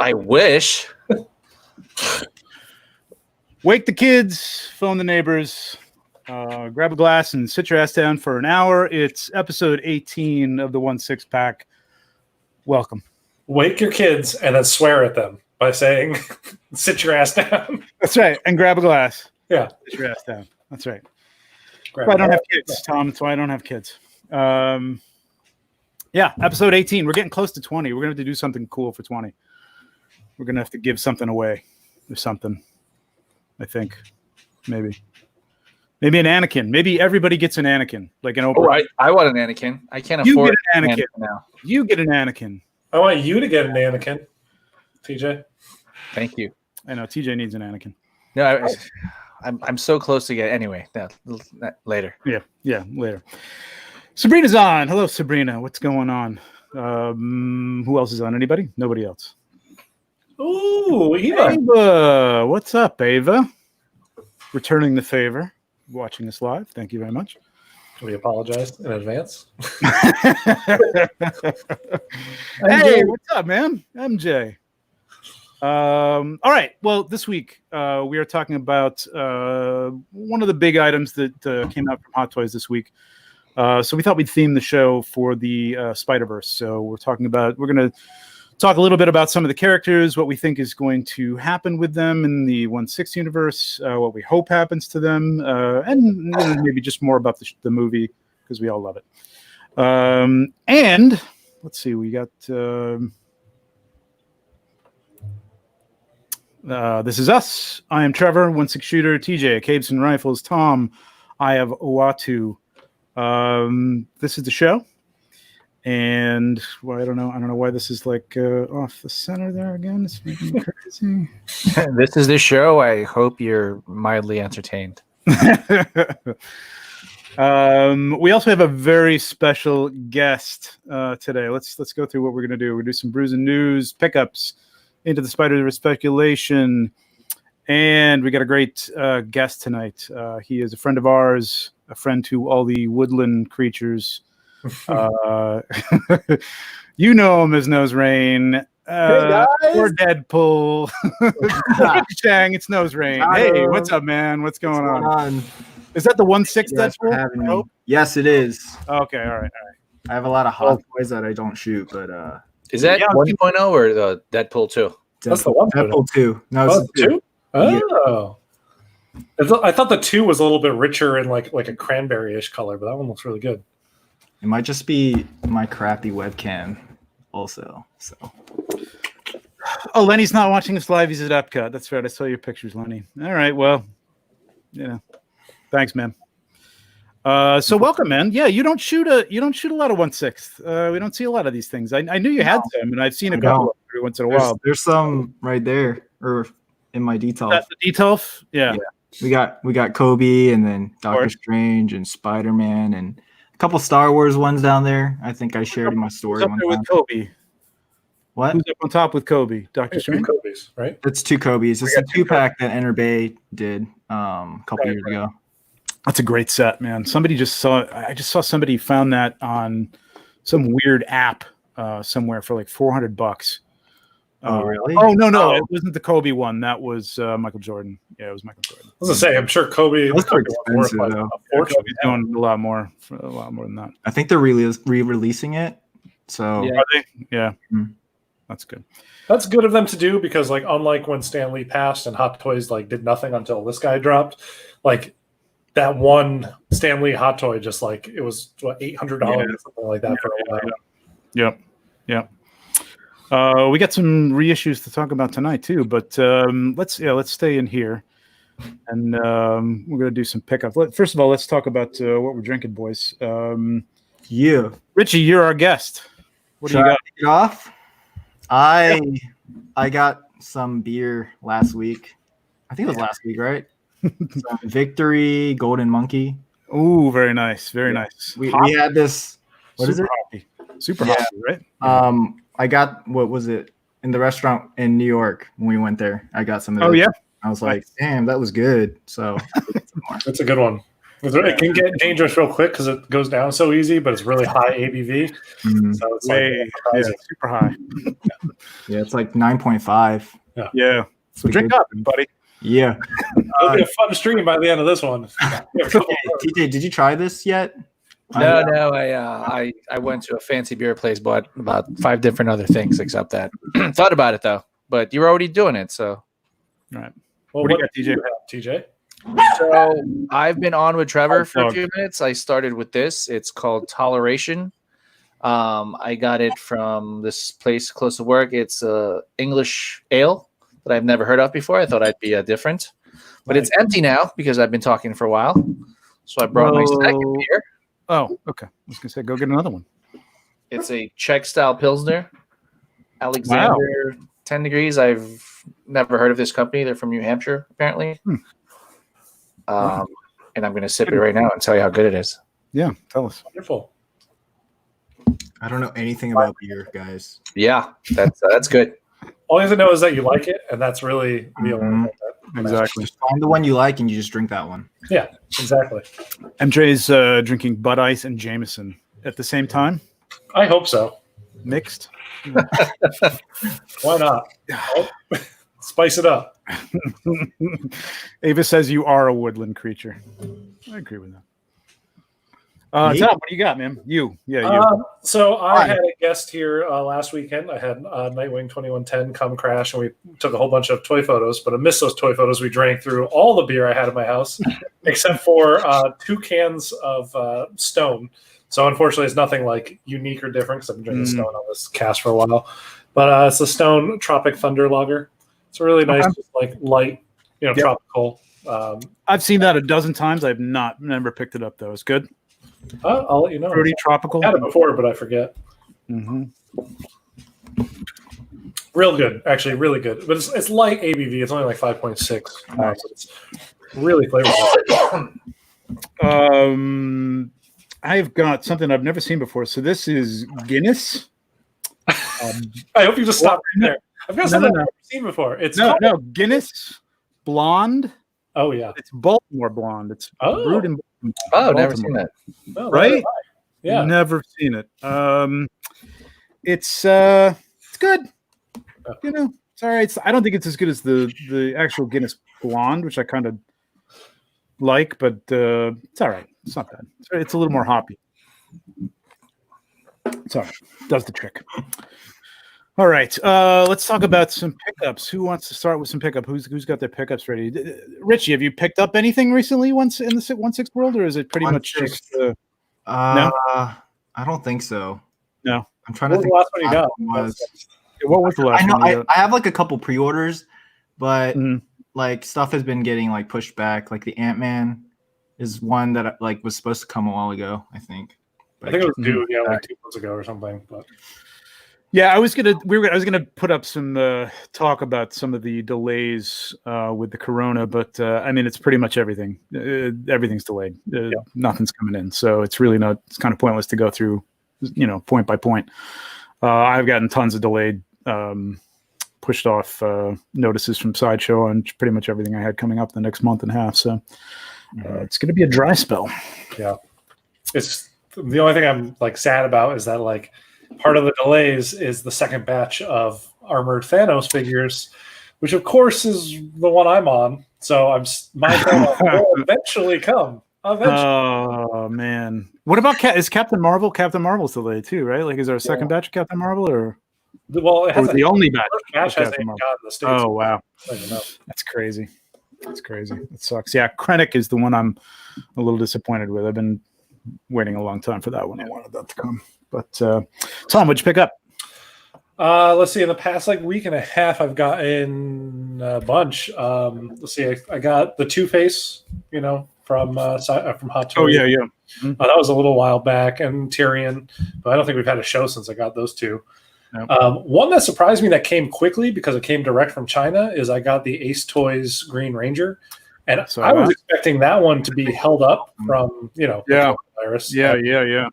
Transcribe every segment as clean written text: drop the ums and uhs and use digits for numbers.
I wish. Wake the kids, phone the neighbors, grab a glass and sit your ass down for an hour. It's episode 18 of the 1-6 pack. Welcome. Wake your kids and then swear at them by saying, sit your ass down. That's right. And grab a glass. Yeah. Sit your ass down. That's right. I don't have kids, Tom. That's why I don't have kids. Yeah, episode 18. We're getting close to 20. We're going to have to do something cool for 20. We're going to have to give something away or something, I think. Maybe an Anakin. Maybe everybody gets an Anakin. Like an Oprah. Oh, I want an Anakin. I can't afford an Anakin now. You get an Anakin. I want you to get an Anakin, TJ. Thank you. I know, TJ needs an Anakin. No, I'm so close to get anyway. Later. Yeah, later. Sabrina's on. Hello, Sabrina. What's going on? Who else is on? Anybody? Nobody else. Ooh, Eva. Ava. What's up, Ava? Returning the favor. Watching us live. Thank you very much. We apologize in advance. Hey, what's up, man? MJ. All right. Well, this week we are talking about one of the big items that came out from Hot Toys this week. So we thought we'd theme the show for the Spiderverse. So we're going to talk a little bit about some of the characters, what we think is going to happen with them in the 1/6 universe, what we hope happens to them, and maybe just more about the movie because we all love it. And let's see, we got This Is Us. I am Trevor, 1/6 shooter. TJ, Cabes and Rifles. Tom, I have Owatu. This is the show. And well, I don't know why this is like off the center there again. It's making me crazy. This is the show. I hope you're mildly entertained. We also have a very special guest today. Let's go through what we're gonna do. We're gonna do some brews and news, pickups, Into the Spiderverse speculation, and we got a great guest tonight. He is a friend of ours, a friend to all the woodland creatures. You know him as Nose Rain, or Deadpool. Chang, it's Nose Rain. Hey, what's up, man? What's going on? Is that the 1/6 Deadpool? Yes, it is. Okay, all right. I have a lot of hot toys that I don't shoot, but is that 1.0 or the Deadpool 2? That's the 1.0. Deadpool 2. No, it's the 2. Oh. Yeah. I thought the 2 was a little bit richer in like a cranberry-ish color, but that one looks really good. It might just be my crappy webcam also. So. Oh, Lenny's not watching us live. He's at Epcot. That's right. I saw your pictures, Lenny. All right. Well, thanks, man. So welcome, man. Yeah, you don't shoot a lot of 1/6. We don't see a lot of these things. I knew you had some, and I've seen a couple every once in a while. There's some right there, or in my detail. That's the detail. Yeah. We got Kobe, and then Doctor Strange, and Spider-Man, and a couple Star Wars ones down there. I think I shared in my story. Who's up there with Kobe? What? Who's up on top with Kobe? Doctor Strange? 2 Kobe's, right? It's 2 Kobe's. It's a 2-pack that Enter Bay did a couple years ago. That's a great set, man. I just saw somebody found that on some weird app somewhere for like $400. Oh, really? Oh, no. It wasn't the Kobe one. That was Michael Jordan. Yeah, it was Michael Jordan. I was going to say, I'm sure Kobe was expensive, though. Kobe's doing a lot more than that. I think they're re-releasing it. So Are they? Yeah. Mm-hmm. That's good. That's good of them to do because, like, unlike when Stan Lee passed and Hot Toys like did nothing until this guy dropped, like that one Stan Lee Hot Toy just like it was $800 or something like that for a while. Yep. We got some reissues to talk about tonight too, but let's stay in here, and we're gonna do some pickup. First of all, let's talk about what we're drinking, boys. Richie, you're our guest. What do you got? Kick it off. I got some beer last week. I think it was last week, right? Some Victory Golden Monkey. Ooh, very nice, very nice. We had this. What is it? Hoppy. Super hoppy, right? I got, what was it, in the restaurant in New York when we went there. I got some of it. Oh, yeah? I was like, damn, that was good. So that's a good one. It can get dangerous real quick because it goes down so easy, but it's really high ABV. Mhm. So it's super high. Yeah, it's like 9.5. Yeah. So drink up, buddy. Yeah. It'll be a fun stream by the end of this one. TJ, did you try this yet? No. I went to a fancy beer place, bought about 5 different other things except that. Thought about it though, but you're already doing it, so. All right. Well, What do you got, TJ? TJ? So I've been on with Trevor for a few minutes. I started with this. It's called Toleration. I got it from this place close to work. It's a English ale that I've never heard of before. I thought I'd be different, but it's empty now because I've been talking for a while. So I brought my second beer. Oh, okay. I was gonna say, go get another one. It's a Czech style Pilsner, Alexander 10 degrees. I've never heard of this company. They're from New Hampshire, apparently. And I'm going to sip it right now and tell you how good it is. Yeah, tell us. Wonderful. I don't know anything about beer, guys. Yeah, that's good. All you have to know is that you like it, and that's really the only thing that Exactly. Just find the one you like and you just drink that one. Yeah, exactly. MJ's drinking Bud Ice and Jameson at the same time, I hope so. mixed. Why not? Oh, spice it up. Ava says you are a woodland creature. I agree with that. Tom, what do you got, man? You. So I had a guest here last weekend. I had Nightwing 2110 come crash, and we took a whole bunch of toy photos. But amidst those toy photos, we drank through all the beer I had in my house, except for 2 cans of Stone. So unfortunately, it's nothing like unique or different because I've been drinking Stone on this cast for a while. But it's the Stone Tropic Thunder Lager. It's a really nice, just like light, tropical. I've seen that a dozen times. I've never picked it up though. It's good. I'll let you know. Fruity, tropical. I had it before, but I forget. Mm-hmm. Real good, actually, really good. But it's light ABV. It's only like 5.6. Nice. So it's really flavorful. I've got something I've never seen before. So this is Guinness. I hope you just stop right there. I've got something I've never seen before. It's Guinness Blonde. Oh yeah, it's Baltimore Blonde. It's brewed in Baltimore. Never seen that. Oh, right? Yeah, never seen it. It's good. It's all right. I don't think it's as good as the actual Guinness Blonde, which I kind of like, but it's all right. It's not bad. It's a little more hoppy. It's all right. Does the trick. All right. Let's talk about some pickups. Who wants to start with some pickup? Who's got their pickups ready? Richie, have you picked up anything recently once in the 1/6 world, or is it pretty much just no? I don't think so. No. I'm trying to think. What was the last one you got? What was the last one? I I have like a couple pre-orders, but like stuff has been getting like pushed back. Like the Ant-Man is one that like was supposed to come a while ago, I think. But I think it was due, like 2 months ago or something. But yeah, I was gonna put up some talk about some of the delays with the Corona, but I mean it's pretty much everything. Everything's delayed. Nothing's coming in, so it's really not. It's kind of pointless to go through, point by point. I've gotten tons of delayed, pushed off notices from Sideshow on pretty much everything I had coming up the next month and a half. So it's going to be a dry spell. Yeah, it's the only thing I'm like sad about is that like part of the delays is the second batch of armored Thanos figures, which of course is the one I'm on. So my Thanos will eventually come. Oh man, what about is Captain Marvel? Captain Marvel's delayed too, right? Like, is there a second batch of Captain Marvel, or it has the only batch? Hasn't even gotten the States. Oh wow, that's crazy. That's crazy. It sucks. Yeah, Krennic is the one I'm a little disappointed with. I've been waiting a long time for that one. I wanted that to come. But Tom, what'd you pick up? Let's see. In the past week and a half, I've gotten a bunch. Let's see. I got the Two-Face, from Hot Toys. Oh yeah. Mm-hmm. That was a little while back, and Tyrion, but I don't think we've had a show since I got those two. No. One that surprised me that came quickly because it came direct from China is I got the Ace Toys Green Ranger, and I was expecting that one to be held up from the virus. Yeah.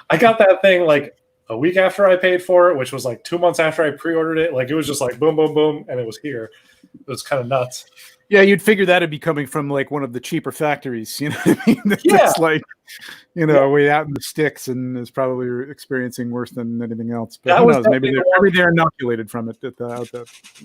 I got that thing like a week after I paid for it, which was like 2 months after I pre-ordered it. Like it was just like boom, boom, boom, and it was here. It was kind of nuts. Yeah, you'd figure that'd be coming from like one of the cheaper factories, you know what I mean? Yeah. That's like, way out in the sticks and is probably experiencing worse than anything else. But That who was knows? Maybe definitely they're inoculated from it that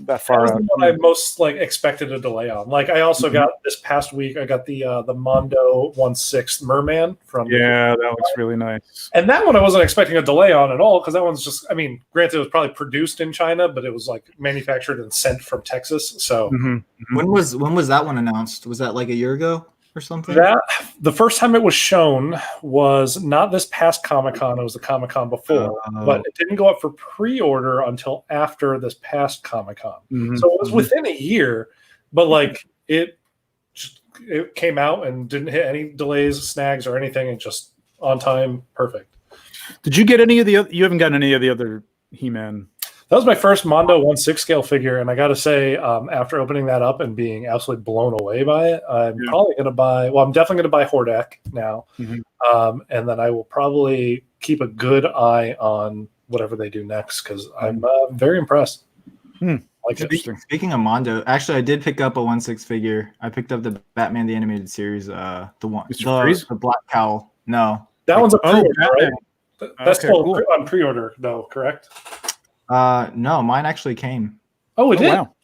That far was out. the one I most like expected a delay on. Like I also got this past week, I got the Mondo 1/6 Merman from Yeah, that looks really nice. and that one I wasn't expecting a delay on at all because that one's just, I mean, granted it was probably produced in China, but it was like manufactured and sent from Texas. So When was that one announced? Was that like a year ago or something? that the first time it was shown was not this past Comic-Con, it was the Comic-Con before, but it didn't go up for pre-order until after this past Comic-Con. So it was within a year, but like it came out and didn't hit any delays, snags, or anything, and just on time, perfect. Did you get any of the other? You haven't gotten any of the other He-Man. That was my first Mondo 1/6 scale figure, and I got to say, after opening that up and being absolutely blown away by it, I'm probably going to buy. Well, I'm definitely going to buy Hordak now, and then I will probably keep a good eye on whatever they do next because I'm very impressed. Like Speaking of Mondo, actually, I did pick up a 1/6 figure. I picked up the Batman the Animated Series, the Black Cowl. No, that one's a pre-order, right? That's Okay, still cool. on pre-order, though, correct? no, mine actually came. Oh, it did. Wow.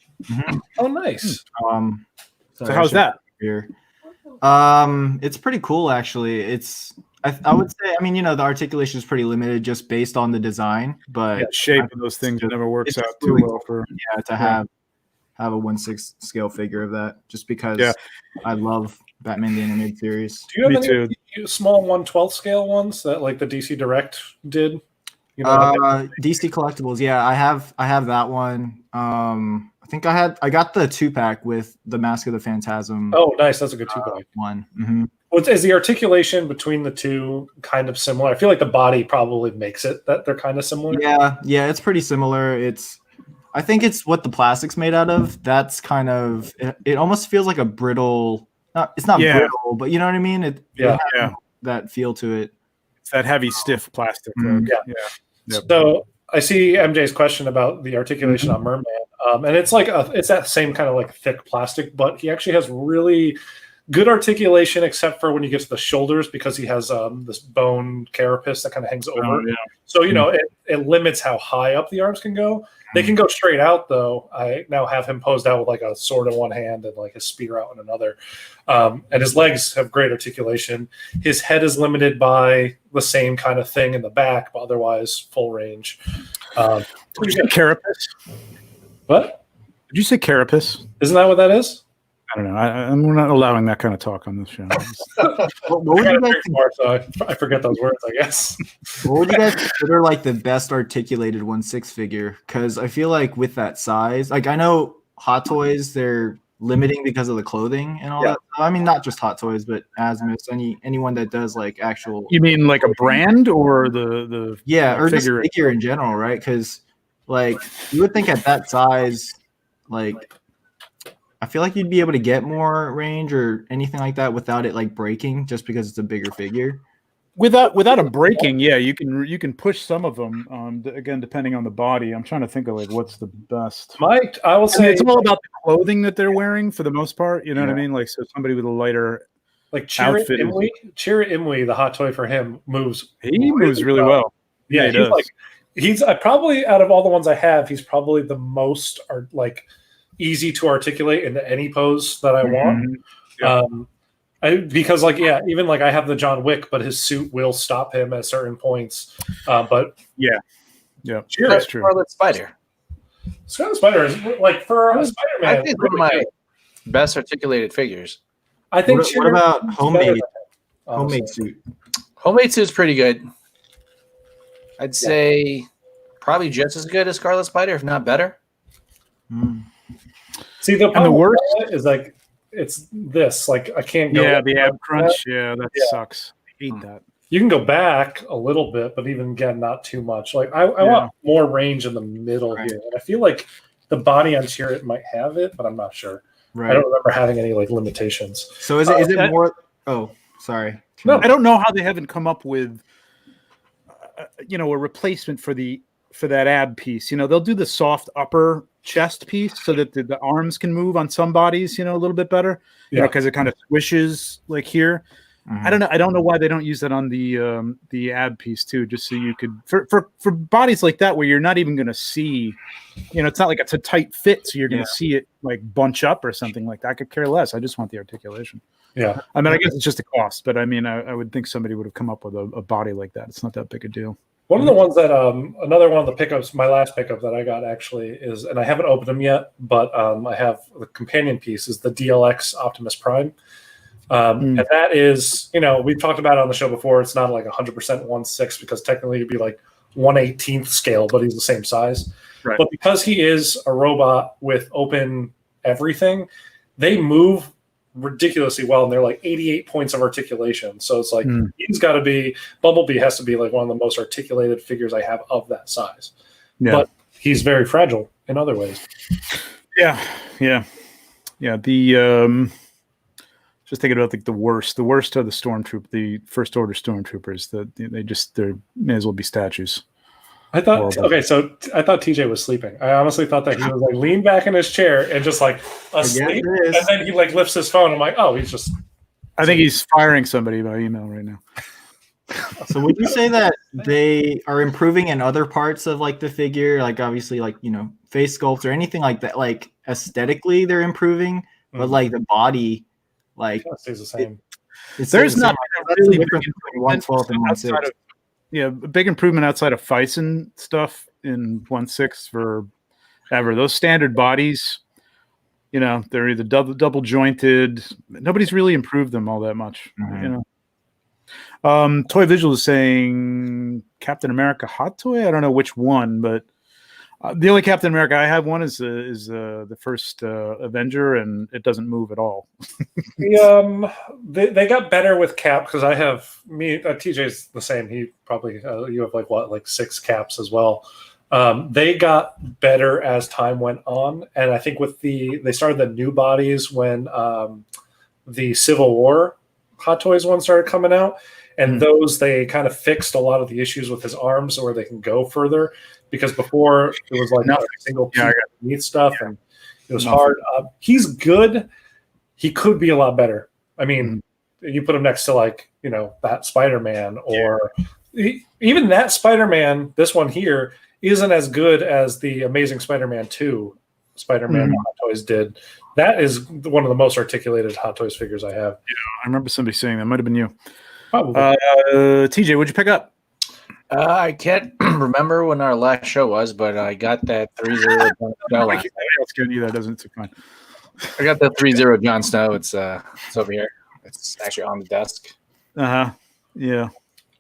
Oh, nice. So how's that? Here. It's pretty cool, actually. I would say, I mean, the articulation is pretty limited just based on the design, but shape of those things never works out too well for to have a 1/6 scale figure of that, just because I love Batman the Animated Series. Do you have any small 1/12 scale ones that like the DC Direct did? DC Collectibles, yeah, I have that one. I think I got the 2-pack with the Mask of the Phantasm. Oh, nice, that's a good 2-pack one. Is the articulation between the two kind of similar? I feel like the body probably makes it that they're kind of similar. Yeah, it's pretty similar. I think it's what the plastic's made out of. That's kind of it almost feels like a brittle. It's not brittle, but you know what I mean. It has that feel to it. It's that heavy, stiff plastic. Yep. So I see MJ's question about the articulation on Merman, and it's like it's that same kind of like thick plastic, but he actually has really good articulation, except for when you get to the shoulders, because he has this bone carapace that kind of hangs over. So it limits how high up the arms can go. They can go straight out, though. I now have him posed out with like a sword in one hand and like a spear out in another. And his legs have great articulation. His head is limited by the same kind of thing in the back, but otherwise full range. Did you say carapace? What? Did you say carapace? Isn't that what that is? I don't know. We're not allowing that kind of talk on this show. What would you guys so I forget those words, I guess. What would you guys consider like the best articulated 1/6 figure? Because I feel like with that size, like I know Hot Toys, they're limiting because of the clothing and all that. I mean, not just Hot Toys, but Asmus, anyone that does like actual. You mean like a brand or the or just figure in general, right? Because like you would think at that size, like. I feel like you'd be able to get more range or anything like that without it like breaking, just because it's a bigger figure. Without them breaking, you can push some of them. Again, depending on the body. I'm trying to think of like what's the best. I will say it's all about the clothing that they're wearing for the most part. You know what I mean? Like so, somebody with a lighter like Chirrut Imwe, the hot toy for him moves. He moves really well. Yeah, he does. He's probably out of all the ones I have, he's probably the most easy to articulate into any pose that I want. Because even like I have the John Wick, but his suit will stop him at certain points. But that's true. Scarlet Spider. Scarlet Spider is like for a Spider-Man. I think one of my best articulated figures. I think. What about homemade suit? Homemade suit's pretty good. I'd say probably just as good as Scarlet Spider, if not better. See, the worst is like it's this. Like I can't go. Yeah, the ab crunch. That sucks. I hate that. You can go back a little bit, but even again, not too much. Like I want more range in the middle here, and I feel like the body on Chirrut might have it, but I'm not sure. Right. I don't remember having any like limitations. So is it more? Oh, sorry. No, I don't know how they haven't come up with a replacement for that ab piece. They'll do the soft upper chest piece so that the arms can move on some bodies, a little bit better. Because it kind of squishes like here. Mhm. I don't know why they don't use that on the ab piece too, just so you could for bodies like that where you're not even going to see, it's not like it's a tight fit, so you're going to see it like bunch up or something like that. I could care less. I just want the articulation. Yeah. I mean, I guess it's just a cost, but I mean, I would think somebody would have come up with a body like that. It's not that big a deal. One of the ones that another one of the pickups, my last pickup that I got actually is, and I haven't opened them yet, but I have the companion piece is the DLX Optimus Prime. And that is, we've talked about it on the show before. It's not like 100% 1/6 because technically it'd be like 1/18 scale, but he's the same size. Right. But because he is a robot with open everything, they move ridiculously well, and they're like 88 points of articulation. So it's like Bumblebee has to be like one of the most articulated figures I have of that size. Yeah. But he's very fragile in other ways. Yeah. The just thinking about like the worst of the first order stormtroopers. They may as well be statues. I thought TJ was sleeping. I honestly thought that he was like leaned back in his chair and just like asleep, and then he like lifts his phone. I'm like, oh, he's just. I think he's firing somebody by email right now. So would you say that they are improving in other parts of like the figure, like obviously like face sculpt or anything like that? Like aesthetically, they're improving, but like the body, like it stays the same. There's not really different between 1/12 and 1/6. Yeah, a big improvement outside of Fison stuff in 1/6 for ever. Those standard bodies, they're either double jointed. Nobody's really improved them all that much. Toy Visual is saying Captain America hot toy. I don't know which one, but the only Captain America I have one is the first Avenger, and it doesn't move at all. They got better with Cap because I have TJ's the same. He probably you have like 6 Caps as well. They got better as time went on, and I think they started the new bodies when the Civil War Hot Toys one started coming out. And those, they kind of fixed a lot of the issues with his arms where they can go further. Because before, it was like a single piece underneath stuff, and it was hard. He's good. He could be a lot better. I mean, you put him next to like, that Spider-Man or even that Spider-Man, this one here, isn't as good as the Amazing Spider-Man 2 Spider-Man Hot Toys did. That is one of the most articulated Hot Toys figures I have. Yeah, I remember somebody saying that. Might have been you. Probably. TJ, what'd you pick up? I can't remember when our last show was, but I got that 3-0 Jon Snow. It's fine. I got that 3-0 Jon Snow. It's over here. It's actually on the desk. Yeah. I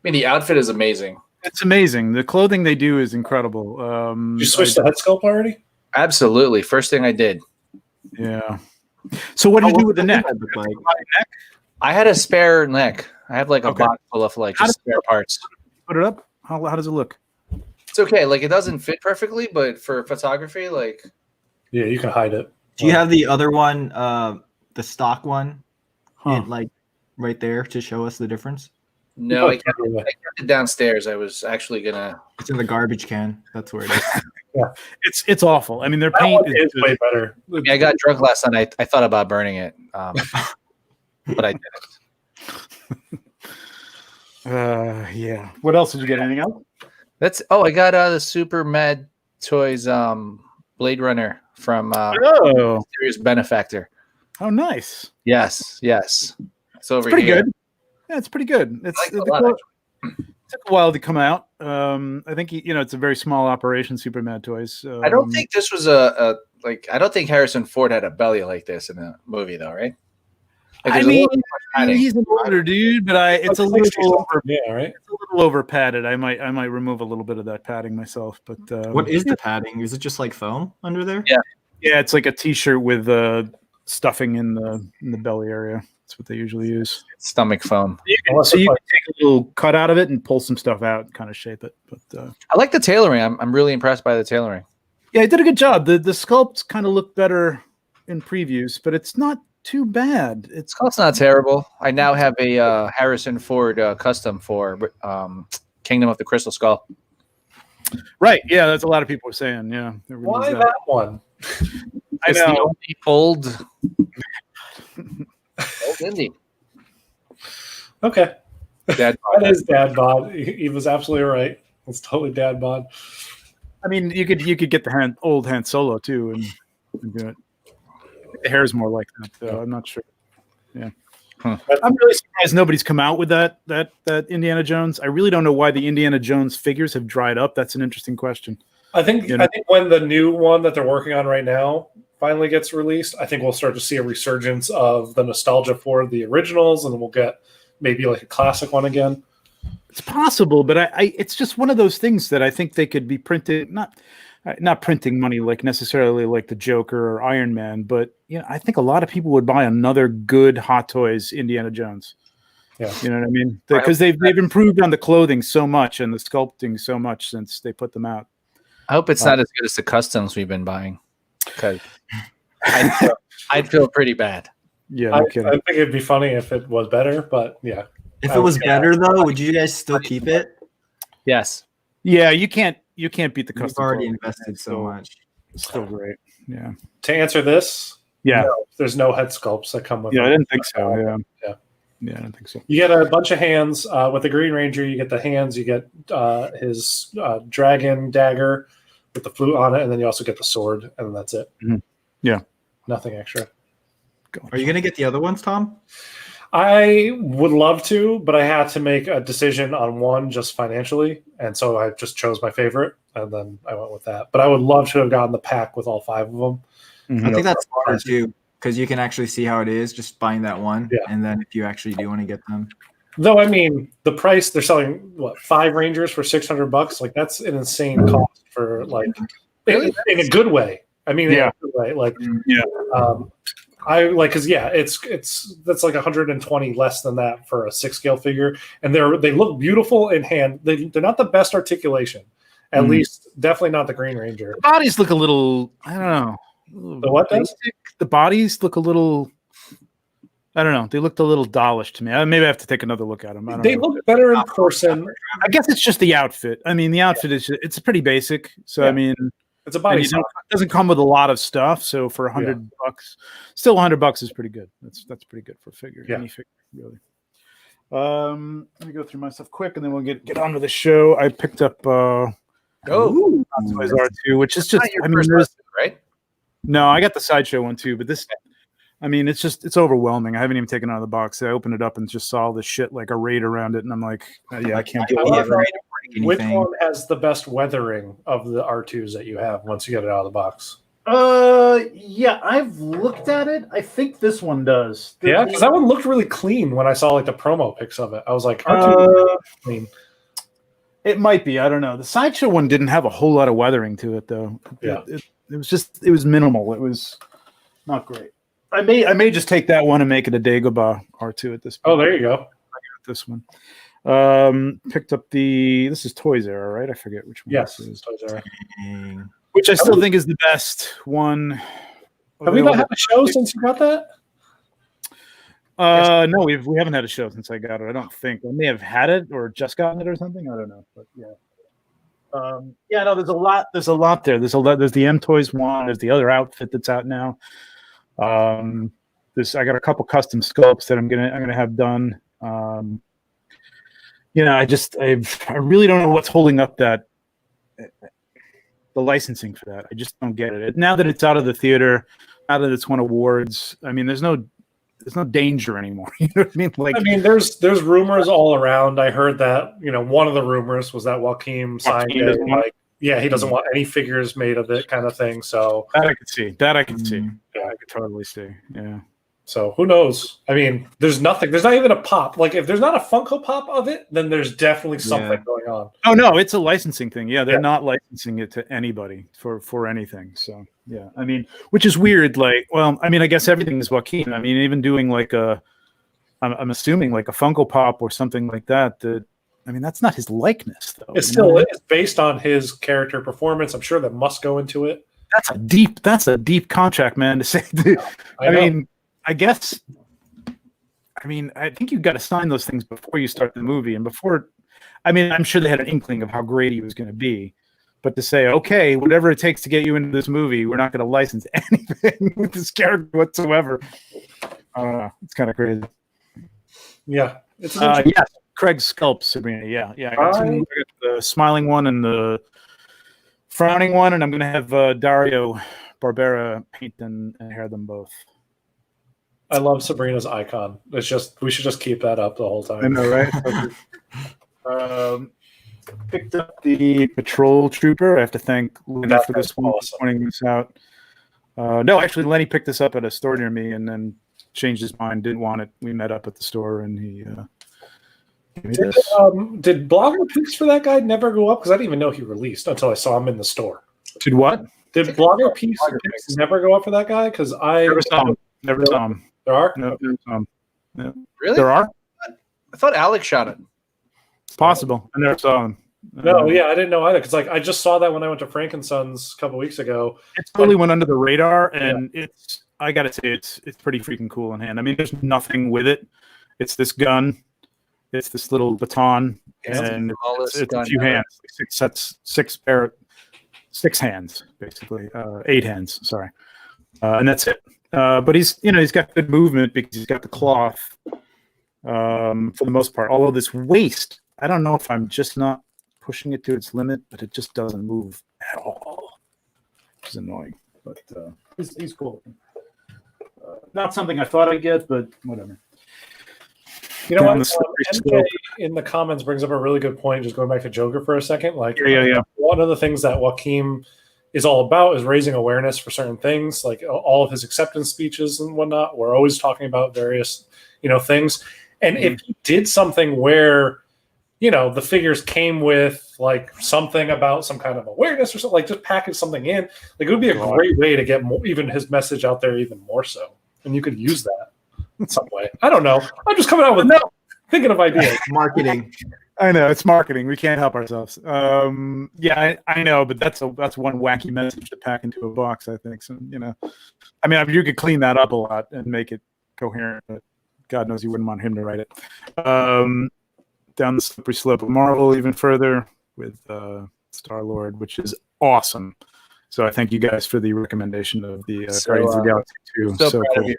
mean, the outfit is amazing. It's amazing. The clothing they do is incredible. Did you switch the head sculpt already? Absolutely. First thing I did. Yeah. So what did you do with the neck? I had a spare neck. I have like a box full of like just spare parts. Put it up. How does it look? It's okay. Like it doesn't fit perfectly, but for photography, like you can hide it. Do you have the other one, the stock one, like right there to show us the difference? No, I kept it downstairs. I was actually gonna. It's in the garbage can. That's where it is. Yeah, it's awful. I mean, their paint is way better. I mean, I got drunk last night. I thought about burning it, but I didn't. Yeah. What else did you get? Anything else? I got the Super Mad Toys Blade Runner from Mysterious Benefactor. Oh, nice. Yes. It's over pretty here. Good. Yeah, it's pretty good. It took a while to come out. I think it's a very small operation, Super Mad Toys. I don't think this was I don't think Harrison Ford had a belly like this in the movie, though, right? Like, he's an older dude, but it's a little over. Yeah, right. It's a little over padded. I might remove a little bit of that padding myself. But what is the padding? Is it just like foam under there? Yeah. It's like a T-shirt with stuffing in the belly area. That's what they usually use. Stomach foam. You can take a little cut out of it and pull some stuff out and kind of shape it. But I like the tailoring. I'm really impressed by the tailoring. Yeah, he did a good job. The sculpts kind of look better in previews, but it's not too bad. It's not terrible. I now have a Harrison Ford custom for Kingdom of the Crystal Skull. Right. Yeah, that's a lot of people are saying. Yeah. Why that one? I It's the know. only old indie. Okay. Dad That is dad bod. He was absolutely right. It's totally dad bod. I mean, you could get the old Han Solo too, and do it. I think the hair is more like that, though. Yeah. I'm not sure. Yeah, Huh. I'm really surprised nobody's come out with that Indiana Jones. I really don't know why the Indiana Jones figures have dried up. That's an interesting question. I think when the new one that they're working on right now finally gets released, I think we'll start to see a resurgence of the nostalgia for the originals, and then we'll get maybe like a classic one again. It's possible, but I it's just one of those things that I think they could be printed, not printing money like necessarily like the Joker or Iron Man, but I think a lot of people would buy another good Hot Toys Indiana Jones. Yeah, you know what I mean? Because they've improved on the clothing so much and the sculpting so much since they put them out. I hope it's not as good as the customs we've been buying, because I'd feel pretty bad. Yeah, I no kidding. think it'd be funny if it was better, but yeah. If it was better though, would you guys still keep it? Yes. Yeah, you can't beat the You've custom. already clothing. invested so much. It's still great. Yeah. To answer this, Yeah. no, there's no head sculpts that come with Yeah, it. I didn't think so. Yeah. Yeah, I don't think so. You get a bunch of hands with the Green Ranger. You get the hands. You get his dragon dagger with the flute on it, and then you also get the sword, and then that's it. Mm-hmm. Yeah, nothing extra. Are you gonna get the other ones, Tom? I would love to, but I had to make a decision on one just financially, and so I just chose my favorite, and then I went with that. But I would love to have gotten the pack with all 5 of them. Mm-hmm. I think that's smarter too, because you can actually see how it is just buying that one, Yeah. and then if you actually do want to get them. Though, I mean, the price they're selling, 5 Rangers for $600? Like, that's an insane cost for, like, in a good way. I mean, in a good way. Like, I like, because that's like 120 less than that for a 6-scale figure, and they look beautiful in hand. They're not the best articulation, at least definitely not the Green Ranger. The bodies look a little, I don't know. The what does? The bodies look a little, I don't know. They looked a little dollish to me. Maybe I have to take another look at them. They look better in person. I guess it's just the outfit. I mean, the outfit it's pretty basic. So I mean, it's a body. It doesn't come with a lot of stuff. So for $100, still $100 is pretty good. That's pretty good for a figure. Yeah. Any figure, really. Let me go through my stuff quick, and then we'll get on to the show. I picked up Toys R2, which is just right? No, I got the Sideshow one too, but this, I mean, it's overwhelming. I haven't even taken it out of the box. I opened it up and just saw all this shit like arrayed around it, and I'm like, I can't do it. Which one has the best weathering of the R2s that you have once you get it out of the box? Yeah, I've looked at it. I think this one does. Yeah, because that one looked really clean when I saw like the promo pics of it. I was like, R2 clean. It might be. I don't know. The Sideshow one didn't have a whole lot of weathering to it, though. Yeah, it was minimal. It was not great. I may just take that one and make it a Dagobah R2 at this point. Oh, there you go. I got this one. Picked up this is Toys R, right? I forget which one. Yes, this is. Toys R. Which I still think is the best one. Have we not had a show since you got that? No, we haven't had a show since I got it. I don't think. I may have had it or just gotten it or something. I don't know, but yeah. No, there's a lot. There's a lot there. There's the M Toys one. There's the other outfit that's out now. I got a couple custom sculpts that I'm gonna have done. I really don't know what's holding up the licensing for that. I just don't get it. Now that it's out of the theater, now that it's won awards, I mean, there's no danger anymore. You know what I mean? Like, there's rumors all around. I heard that, one of the rumors was that Joaquin signed it. He doesn't want any figures made of it, kind of thing. So that I could see. Yeah, I could totally see. Yeah. So who knows? I mean, there's nothing. There's not even a pop. Like, if there's not a Funko Pop of it, then there's definitely something going on. Oh no, it's a licensing thing. Yeah, they're not licensing it to anybody for anything. So yeah, I mean, which is weird. Like, well, I mean, I guess everything is Joaquin. I mean, even doing like I'm assuming like a Funko Pop or something like that. I mean, that's not his likeness though. It still is based on his character performance. I'm sure that must go into it. That's a deep contract, man. To say. I guess. I mean, I think you've got to sign those things before you start the movie, and before. I mean, I'm sure they had an inkling of how great he was going to be, But to say, okay, whatever it takes to get you into this movie, we're not going to license anything with this character whatsoever. It's kind of crazy. Yeah. It's yes, Craig sculpts Sabrina. Yeah. I got the smiling one and the frowning one, and I'm going to have Dario Barbera paint and hair them both. I love Sabrina's icon. It's just we should just keep that up the whole time. I know, right? Picked up the Patrol Trooper. I have to thank Lenny for this one, pointing this out. No, actually, Lenny picked this up at a store near me and then changed his mind, didn't want it. We met up at the store, and he gave me this. Did Blogger Peaks for that guy never go up? Because I didn't even know he released until I saw him in the store. Did what? Did Blogger Peaks never go up for that guy? Because I never saw him. Never saw him. There are? No, never saw him. No. Really? There are? I thought Alex shot it. It's possible. I never saw him. No, yeah, I didn't know either. Because I just saw that when I went to Frank and Sons a couple weeks ago. It totally went under the radar, and I gotta say it's pretty freaking cool in hand. I mean, there's nothing with it. It's this gun, it's this little baton, and it's a few hands, six hands, basically, 8 hands. Sorry, and that's it. But he's got good movement because he's got the cloth for the most part. Although this waist, I don't know if I'm just not pushing it to its limit, but it just doesn't move at all, which is annoying. But he's cool. Not something I thought I'd get, but whatever. You know what? MK in the comments brings up a really good point. Just going back to Joker for a second, yeah. One of the things that Joaquin is all about is raising awareness for certain things. Like all of his acceptance speeches and whatnot, we're always talking about various, things. And if he did something where, the figures came with like something about some kind of awareness or something, like just package something in, like it would be a great way to get even his message out there even more so. And you could use that in some way. I don't know. I'm just coming out with thinking of ideas. Marketing. I know it's marketing. We can't help ourselves. I know, but that's one wacky message to pack into a box. I think so. I mean, you could clean that up a lot and make it coherent, but God knows you wouldn't want him to write it. Down the slippery slope of Marvel even further with Star-Lord, which is awesome. So I thank you guys for the recommendation of the Guardians of the Galaxy 2. So proud of you.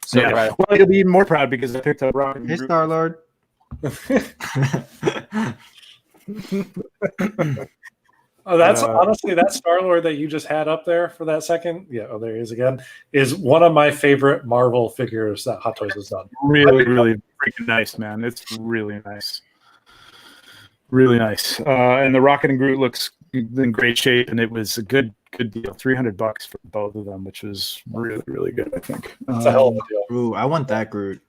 So proud. Well, you'll be even more proud because I picked up Rocket. Hey, Star-Lord. That's honestly that Star-Lord that you just had up there for that second. Yeah, there he is again. Is one of my favorite Marvel figures that Hot Toys has done. Really, really freaking nice, man. It's really nice. Really nice. And the Rocket and Groot looks in great shape, and it was a good deal. $300 for both of them, which was really, really good, I think. It's a hell of a deal. Ooh, I want that Groot.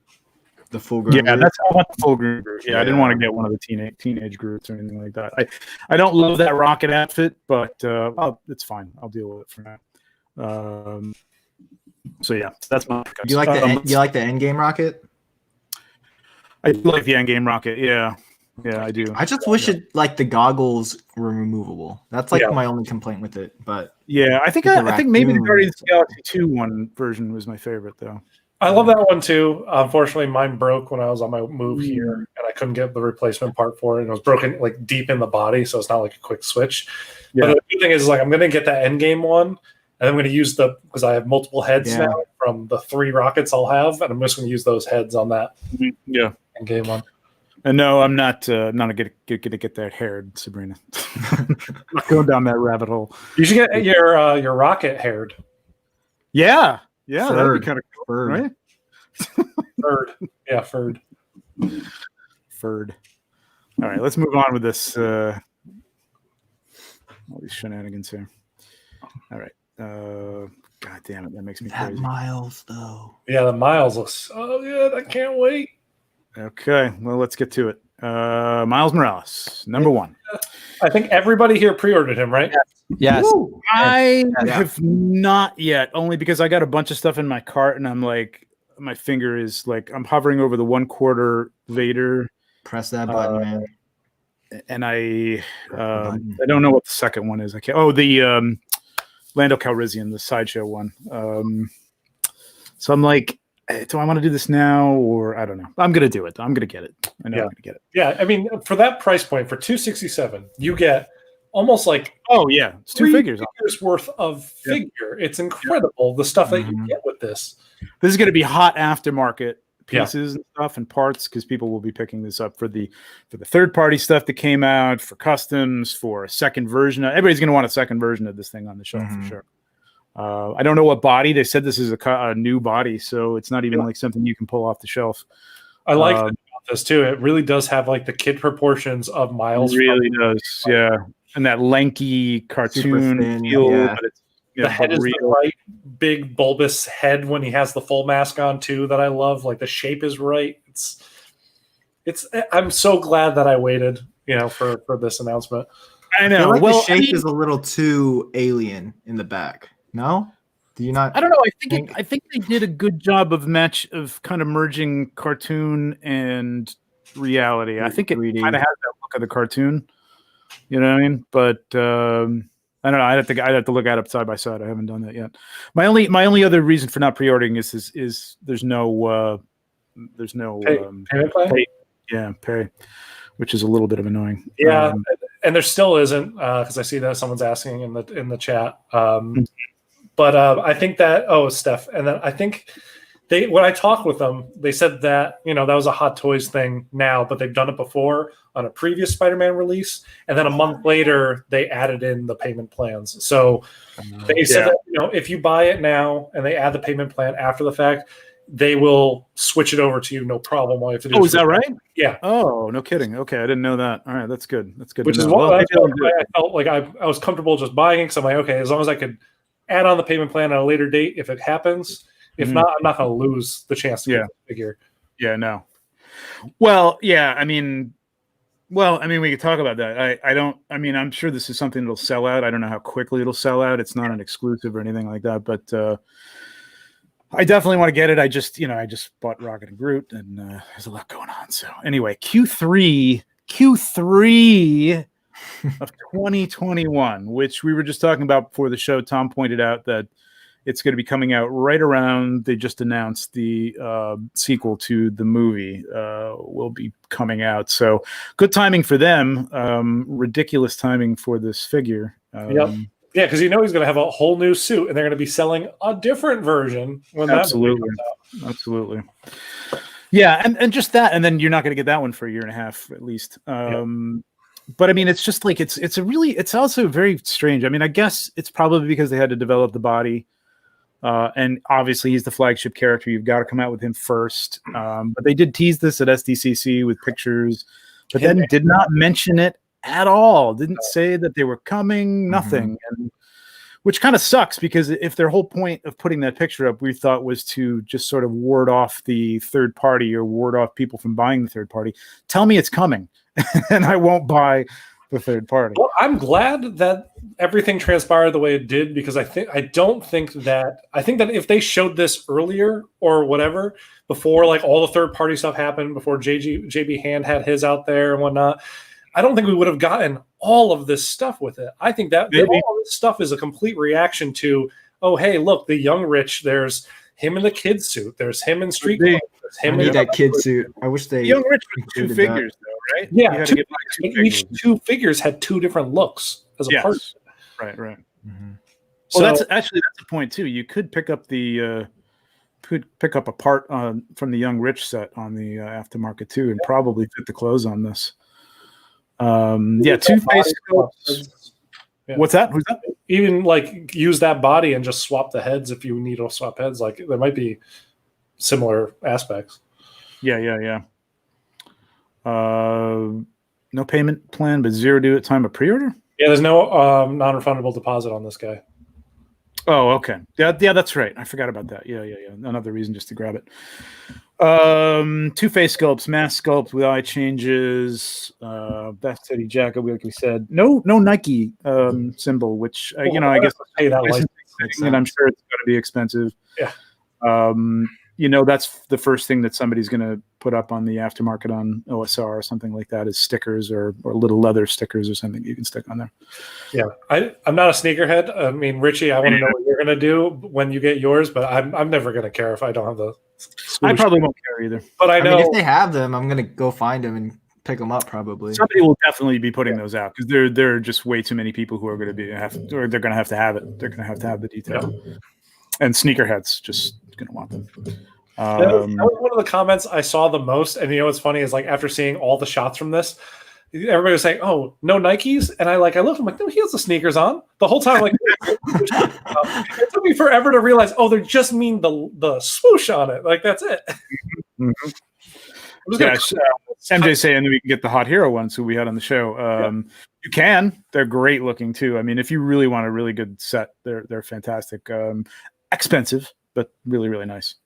The full Groot. Yeah, I want the full Groot. Yeah, I didn't want to get one of the teenage Groots or anything like that. I don't love that Rocket outfit, but it's fine. I'll deal with it for now. So yeah, that's my. You like you like the Endgame Rocket? I do like the Endgame Rocket. Yeah, I do. I just wish the goggles were removable. That's my only complaint with it. But yeah, I think maybe the Guardians of the Galaxy 2 one version was my favorite though. I love that one too. Unfortunately, mine broke when I was on my move here, and I couldn't get the replacement part for it. And it was broken like deep in the body, so it's not like a quick switch. Yeah. But the good thing is, I'm going to get that Endgame one, and I'm going to use because I have multiple heads now from the 3 rockets I'll have, and I'm just going to use those heads on that. Yeah, Endgame one. And no, I'm not going to get that haired, Sabrina. I'm not going down that rabbit hole. You should get your rocket haired. Yeah. Yeah, that'd be kind of cool, right? Furred. Yeah, furred. All right, let's move on with this. All these shenanigans here. All right. God damn it, that makes me crazy. That Miles, though. Yeah, the Miles looks so good. I can't wait. Okay, well, let's get to it. Miles Morales, number 1. I think everybody here pre-ordered him, right? Yes. Woo! I have not yet, only because I got a bunch of stuff in my cart, and I'm like, my finger is like, I'm hovering over the 1/4 Vader. Press that button, man. And I don't know what the second one is. The Lando Calrissian, the sideshow one. So I'm like, do I want to do this now, or I don't know. I'm gonna do it. I'm gonna get it. I know I'm gonna get it. Yeah, I mean, for that price point, for $267, you get almost like Oh yeah, it's 2 figures. worth of figure. It's incredible the stuff that you get with this. This is going to be hot aftermarket pieces and stuff and parts because people will be picking this up for the third party stuff that came out, for customs, for a second version. Everybody's going to want a second version of this thing on the shelf for sure. I don't know what body. They said this is a new body, so it's not even like something you can pull off the shelf. I like that about this too. It really does have like the kid proportions of Miles. It really does, yeah. And that lanky cartoon feel. Yeah. But it's, the head is the right big bulbous head when he has the full mask on too. That I love. Like the shape is right. It's. I'm so glad that I waited, for this announcement. I know. The shape is a little too alien in the back. No, do you not? I don't know. I think they did a good job of kind of merging cartoon and reality. I think it kind of has that look of the cartoon. You know what I mean? But I don't know. I'd have to look at it side by side. I haven't done that yet. My only other reason for not pre-ordering is there's no payment plan? Pay, which is a little bit of annoying. Yeah, and there still isn't because I see that someone's asking in the chat. But I think that Steph, and then I think when I talked with them, they said that that was a Hot Toys thing now, but they've done it before on a previous Spider-Man release, and then a month later they added in the payment plans. So they said that if you buy it now and they add the payment plan after the fact, they will switch it over to you, no problem. All you have to do is that right? Yeah. Oh, no kidding. Okay, I didn't know that. All right, that's good. That's good. Which is why I felt like I was comfortable just buying it because I'm like, okay, as long as I could add on the payment plan at a later date if it happens. If not, I'm not going to lose the chance to get the figure. Yeah, no. Well, yeah, I mean, we could talk about that. I'm sure this is something that'll sell out. I don't know how quickly it'll sell out. It's not an exclusive or anything like that, but I definitely want to get it. I just bought Rocket and Groot, and there's a lot going on. So anyway, Q3 of 2021, which we were just talking about before the show. Tom pointed out that it's going to be coming out right around. They just announced the sequel to the movie will be coming out. So good timing for them. Ridiculous timing for this figure. Yeah, because he's going to have a whole new suit, and they're going to be selling a different version when absolutely, that comes out. Absolutely. Yeah, and just that, and then you're not going to get that one for a year and a half at least. But I mean, it's just like it's also very strange. I mean, I guess it's probably because they had to develop the body. And obviously he's the flagship character. You've got to come out with him first. But they did tease this at SDCC with pictures, but then did not mention it at all. Didn't say that they were coming, nothing. And, which kind of sucks because if their whole point of putting that picture up, we thought was to just sort of ward off the third party or ward off people from buying the third party. Tell me it's coming and I won't buy the third party. Well, I'm glad that everything transpired the way it did because I think that if they showed this earlier or whatever before like all the third party stuff happened, before JB Hand had his out there and whatnot, I don't think we would have gotten all of this stuff with it. I think that all this stuff is a complete reaction to, oh hey, look, the young rich, there's him in the kid suit, there's him in street clothes, there's him in that kid suit. I wish they young rich with 2 figures though, right? Yeah, each 2 figures had 2 different looks as a part. Right. Mm-hmm. So that's a point too. You could pick up a part from the Young Rich set on the aftermarket too, and probably fit the clothes on this. 2 face sculpts. Yeah. What's that? Who's that? Even like use that body and just swap the heads if you need to swap heads. Like there might be similar aspects. Yeah. No payment plan, but 0 due at time of pre-order. Yeah, there's no non-refundable deposit on this guy. Oh, okay. Yeah, that's right. I forgot about that. Yeah. Another reason just to grab it. 2 face sculpts, mask sculpt with eye changes. Best Teddy jacket, like we said. No Nike symbol, which I guess pay that and I'm sure it's going to be expensive. Yeah. That's the first thing that somebody's going to put up on the aftermarket on OSR or something like that is stickers or little leather stickers or something you can stick on there. Yeah, I'm not a sneakerhead. I mean, Richie, I want to know what you're going to do when you get yours, but I'm never going to care if I don't have the. I probably won't care either. But I know if they have them, I'm going to go find them and pick them up probably. Somebody will definitely be putting those out because there are just way too many people who are going to be or they're going to have it. They're going to have the detail, and sneakerheads just going to want them. That was one of the comments I saw the most, and what's funny is like after seeing all the shots from this, everybody was saying, "Oh, no Nikes," and I looked. I'm like, "No, he has the sneakers on." The whole time, like, it took me forever to realize, oh, they just mean the swoosh on it. Like that's it. Mm-hmm. MJ saying that we can get the Hot Hero ones who we had on the show. You can. They're great looking too. I mean, if you really want a really good set, they're fantastic. Expensive, but really, really nice.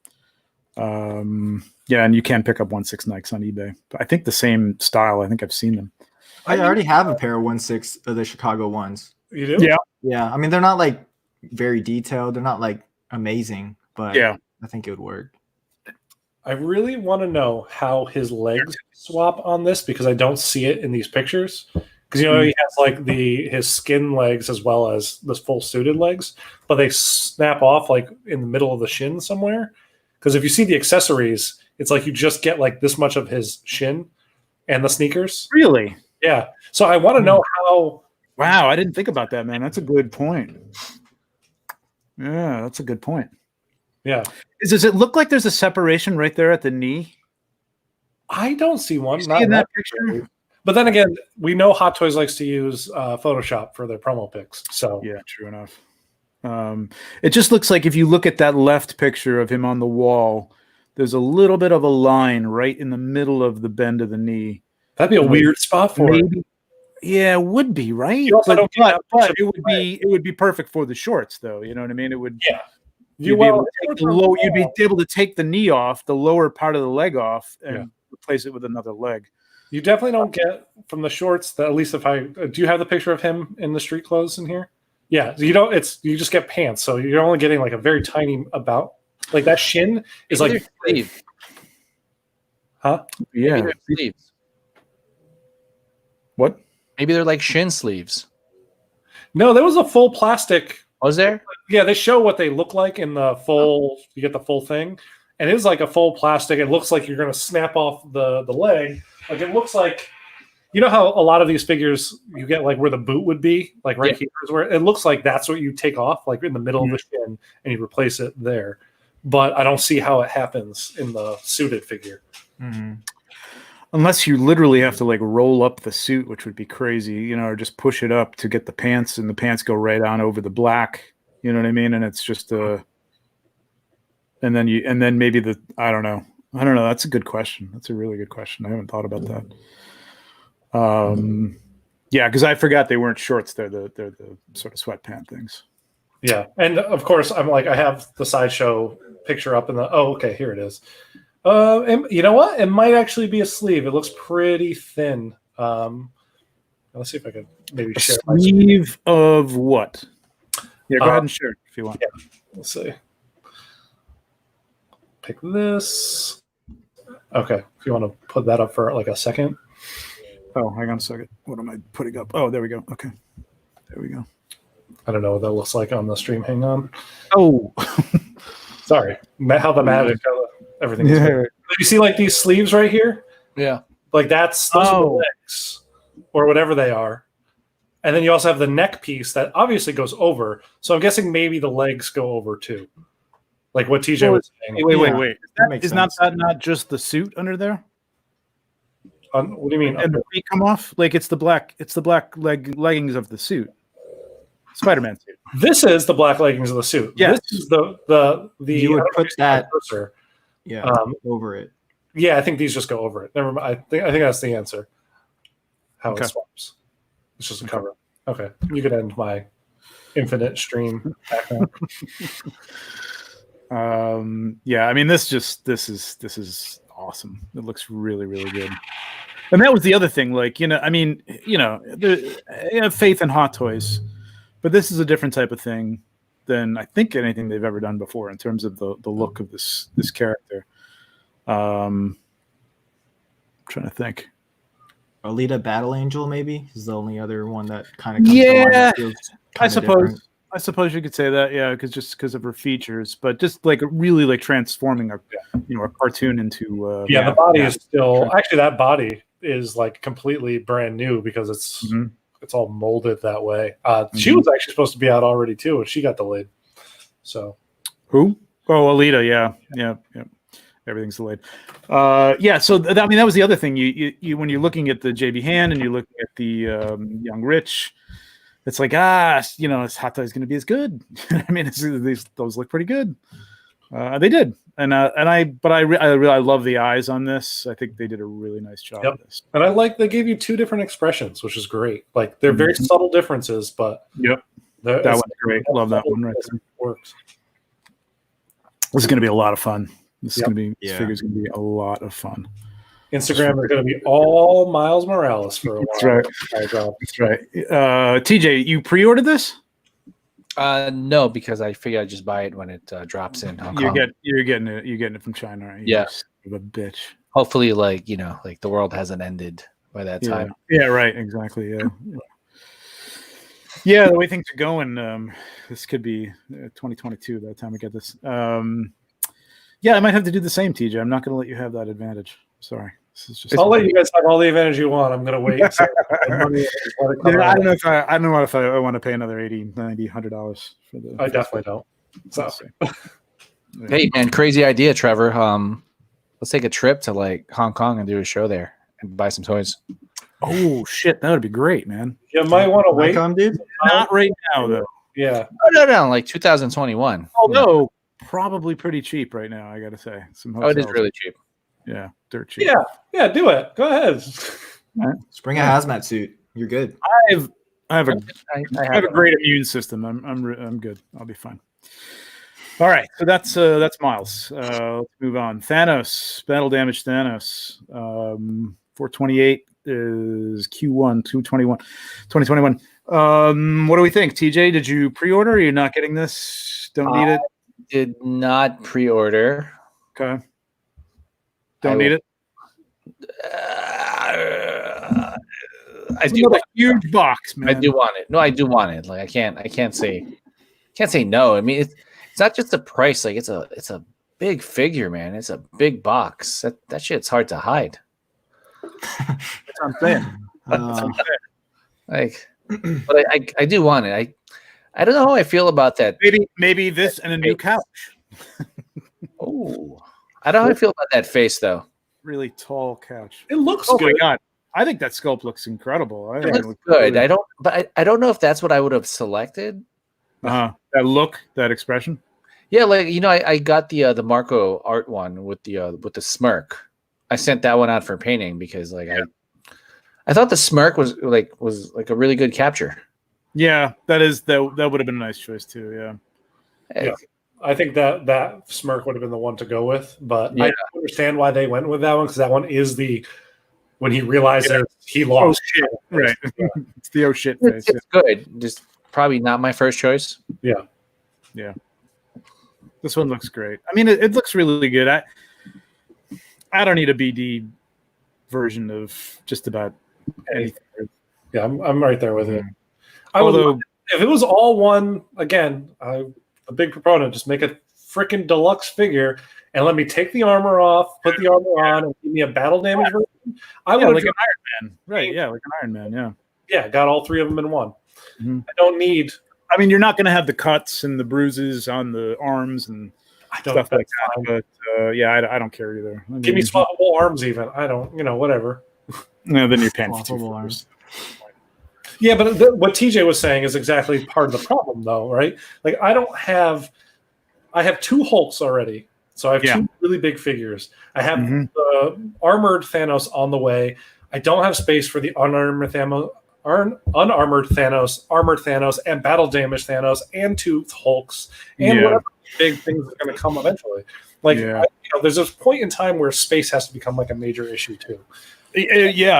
And you can pick up 1/6 Nikes on eBay. But I think the same style. I think I've seen them. I already have a pair of 1/6 of the Chicago ones. You do? Yeah. I mean, they're not like very detailed. They're not like amazing, but I think it would work. I really want to know how his legs swap on this because I don't see it in these pictures. Because he has like his skin legs as well as the full suited legs, but they snap off like in the middle of the shin somewhere. Because if you see the accessories, it's like you just get like this much of his shin and the sneakers. Really? Yeah. So I want to know how. Wow, I didn't think about that, man. That's a good point. Yeah, that's a good point. Yeah. Does it look like there's a separation right there at the knee? I don't see one. Not in that picture. But then again, we know Hot Toys likes to use Photoshop for their promo pics. So yeah, true enough. It just looks like if you look at that left picture of him on the wall, there's a little bit of a line right in the middle of the bend of the knee. That'd be a weird spot for it. Yeah, it would be, right? But it would be perfect for the shorts, though. You know what I mean? It would. Yeah. You'd be able to take the knee off, the lower part of the leg off, and replace it with another leg. You definitely don't get from the shorts that, at least if I do you have the picture of him in the street clothes in here? Yeah, you don't. You just get pants, so you're only getting like a very tiny like that shin is maybe like sleeve. Huh? Yeah. Maybe sleeves. What? Maybe they're like shin sleeves. No, there was a full plastic. Was there? Yeah, they show what they look like in the full. You get the full thing, and it is like a full plastic. It looks like you're going to snap off the leg. Like it looks like, you know how a lot of these figures you get like where the boot would be, like right here is where it looks like that's what you take off, like in the middle of the shin, and you replace it there. But I don't see how it happens in the suited figure. Mm-hmm. Unless you literally have to like roll up the suit, which would be crazy, or just push it up to get the pants, and the pants go right on over the black. You know what I mean? And it's just and then maybe I don't know. That's a good question. That's a really good question. I haven't thought about that. Yeah, because I forgot they weren't shorts. They're the sort of sweatpant things. Yeah, and of course I'm like I have the sideshow picture up in the. Oh, okay, here it is. And you know what? It might actually be a sleeve. It looks pretty thin. Let's see if I can maybe share. A sleeve of what? Yeah, go ahead and share it if you want. Yeah, let's see. Pick this. Okay, if you want to put that up for like a second. Oh, hang on a second. What am I putting up? Oh, there we go. Okay, there we go. I don't know what that looks like on the stream. Hang on. Oh, sorry. How the magic, everything. Is you see like these sleeves right here? Yeah. Like those are the legs or whatever they are. And then you also have the neck piece that obviously goes over. So I'm guessing maybe the legs go over too. Like what TJ was saying. Wait. Is that not just the suit under there? What do you mean? And the feet come off? Like it's the black leggings of the suit. Spider-Man suit. This is the black leggings of the suit. Yeah. This is the you would put that cursor. Yeah, over it. Yeah, I think these just go over it. Never mind. I think that's the answer. How it swaps. It's just a cover. Okay. You could end my infinite stream background. Yeah, I mean this is awesome. It looks really, really good. And that was the other thing, like, I have faith in Hot Toys, but this is a different type of thing than I think anything they've ever done before in terms of the look of this character. Trying to think. Alita Battle Angel maybe is the only other one that kind of comes to mind. I suppose you could say that, yeah, because of her features, but just like really like transforming a cartoon into the body is still actually that body is like completely brand new because it's Mhm. it's all molded that way. She was actually supposed to be out already too, and she got delayed. So Who? Oh, Alita. Yeah. Everything's delayed. Yeah. So I mean, that was the other thing. You when you're looking at the JB Hand and you're looking at the Young Rich, it's like this hot toy is going to be as good. I mean, those look pretty good. They did, and I love the eyes on this. I think they did a really nice job of this. And I like they gave you two different expressions, which is great. Like they're very subtle differences, but that one's great. Love that one right there. Works. This is going to be a lot of fun. This figure's going to be a lot of fun. Instagram is going to be all Miles Morales for a while. That's right. That's right. TJ, you pre-ordered this? No, because I figure I just buy it when it drops in Hong Kong. You're getting it from China, right? Yeah. A bitch. Hopefully, like the world hasn't ended by that time. Yeah, right. Exactly. Yeah. Yeah, the way things are going, this could be 2022 by the time we get this. Yeah, I might have to do the same, TJ. I'm not going to let you have that advantage. Sorry. This is just I'll let you guys have all the advantage you want. I'm going to wait. I don't know if I want to pay another $80, $90, $100 for the. I definitely don't. So. Hey, man, crazy idea, Trevor. Let's take a trip to like Hong Kong and do a show there and buy some toys. Oh shit, that would be great, man. You might want to wait. Dude? Not right now, though. Yeah. No, like 2021. Although probably pretty cheap right now, I got to say. It is really cheap. Yeah, dirt cheap. Yeah, do it. Go ahead. Just bring a hazmat suit. You're good. I have a great immune system. I'm good. I'll be fine. All right, so that's Miles. Let's move on. Thanos, battle damage Thanos. 428 is Q1 2021. What do we think, TJ? Did you pre-order? Are you not getting this? Don't need it. Did not pre-order. Okay. Don't need it. I do want a huge box, man. I do want it. No, I do want it. Like I can't say no. I mean, it's not just the price. Like it's a big figure, man. It's a big box. That shit's hard to hide. That's what I'm saying. Like, but I do want it. I don't know how I feel about that. Maybe this and a new couch. Oh, I don't know how I feel about that face though. Really tall couch. It looks good. good. My God. I think that sculpt looks incredible. It looks good. Really... I don't know if that's what I would have selected. That look, that expression. Yeah, like I got the Marco art one with the smirk. I sent that one out for painting because I thought the smirk was like a really good capture. Yeah, that would have been a nice choice too. Yeah. I think that smirk would have been the one to go with, but I don't understand why they went with that one because that one is when he realized he lost. Oh shit! Right, it's the shit face. It's good, just probably not my first choice. Yeah. This one looks great. I mean, it looks really good. I don't need a BD version of just about anything. Yeah, I'm right there with you. Although, if it was all one, again, I'm a big proponent. Just make a freaking deluxe figure and let me take the armor off, put the armor on, and give me a battle damage version. I would like an Iron Man, right? Yeah, like an Iron Man. Yeah, got all three of them in one. Mm-hmm. I don't need. I mean, you're not going to have the cuts and the bruises on the arms and stuff like that. But I don't care either. Give me swappable arms, even. I don't, whatever. No, then you're paying for swappable arms. Yeah, but what TJ was saying is exactly part of the problem, though, right? Like, I have two Hulks already, so I have two really big figures. I have the armored Thanos on the way. I don't have space for the unarmored Thanos, armored Thanos, and battle damage Thanos, and two Hulks, and whatever big things are going to come eventually. Like, there's a point in time where space has to become like a major issue too. Yeah,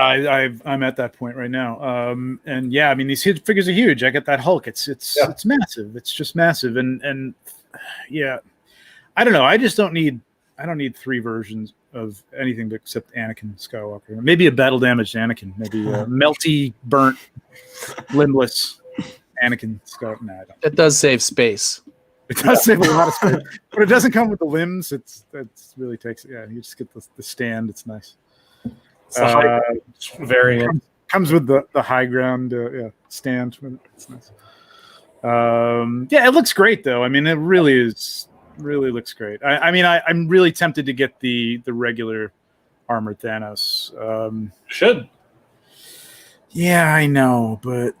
I'm at that point right now. And yeah, I mean, these figures are huge. I get that Hulk. It's massive. It's just massive. And yeah, I don't know. I don't need three versions of anything except Anakin Skywalker. Maybe a battle damaged Anakin. Maybe a melty, burnt, limbless Anakin Skywalker. No, I don't. It does save space. It does save a lot of space, but it doesn't come with the limbs. It really takes. Yeah, you just get the stand. It's nice. It's the high variant. Comes with the high ground stand. It's nice. Yeah, it looks great though. I mean, it really looks great. I'm really tempted to get the regular armored Thanos. Should. Yeah, I know, but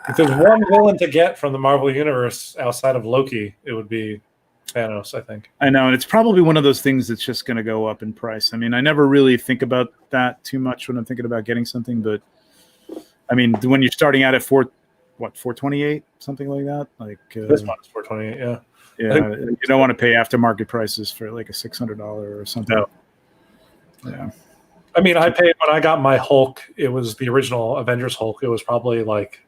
If there's one villain to get from the Marvel Universe outside of Loki, it would be Thanos, I think. I know, and it's probably one of those things that's just going to go up in price. I mean, I never really think about that too much when I'm thinking about getting something, but I mean, when you're starting out at $428, something like that, like this one is $428, yeah. Yeah, you don't want to pay aftermarket prices for like a $600 or something. No. Yeah. I mean, I paid when I got my Hulk. It was the original Avengers Hulk. It was probably like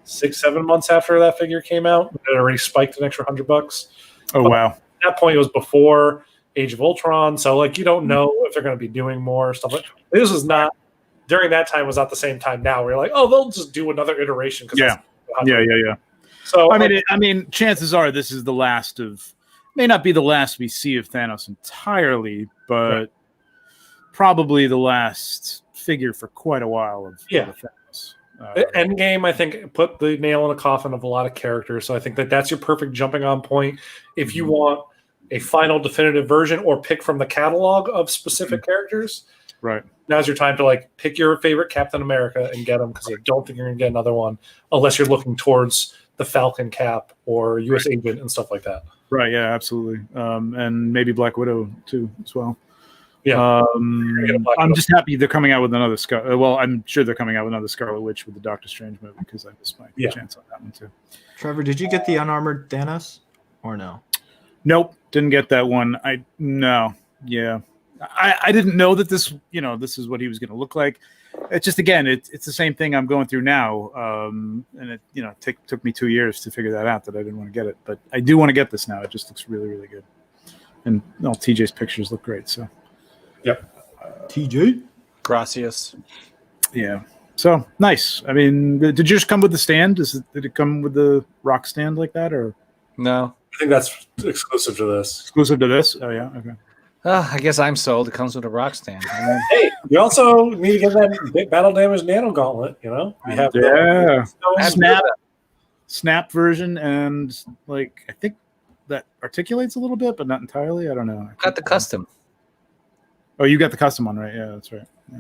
6-7 months after that figure came out. It already spiked an extra $100. Oh wow! At that point, it was before Age of Ultron, so like you don't know if they're going to be doing more stuff. This was not during that time. Was not the same time now. Where you're like, oh, they'll just do another iteration. Yeah. So I mean, chances are this is the last of. May not be the last we see of Thanos entirely, but probably the last figure for quite a while of Thanos. Endgame, I think, put the nail in the coffin of a lot of characters. So I think that's your perfect jumping on point. If you want a final definitive version or pick from the catalog of specific characters, right? Now's your time to like pick your favorite Captain America and get them, because I don't think you're going to get another one unless you're looking towards the Falcon Cap or U.S. Agent and stuff like that. Right. Yeah. Absolutely. And maybe Black Widow too as well. Yeah, I'm just happy they're coming out with another well, I'm sure they're coming out with another Scarlet Witch with the Doctor Strange movie, because I missed my chance on that one too. Trevor, did you get the unarmored Thanos or no? Nope, didn't get that one. I didn't know that this is what he was going to look like. It's just, again, it's the same thing I'm going through now, and it took me 2 years to figure that out, that I didn't want to get it, but I do want to get this now. It just looks really, really good, and TJ's pictures look great. So. Yep. TJ? Gracias. Yeah. So nice. I mean, did you just come with the stand? Did it come with the rock stand like that, or? No. I think that's exclusive to this. Exclusive to this? Oh, yeah. Okay. I guess I'm sold. It comes with a rock stand. Hey, you also need to get that big battle damage nano gauntlet, you know? You have snap version, and like I think that articulates a little bit, but not entirely. I don't know. Got the custom. Oh, you got the custom one, right? Yeah, that's right. Yeah.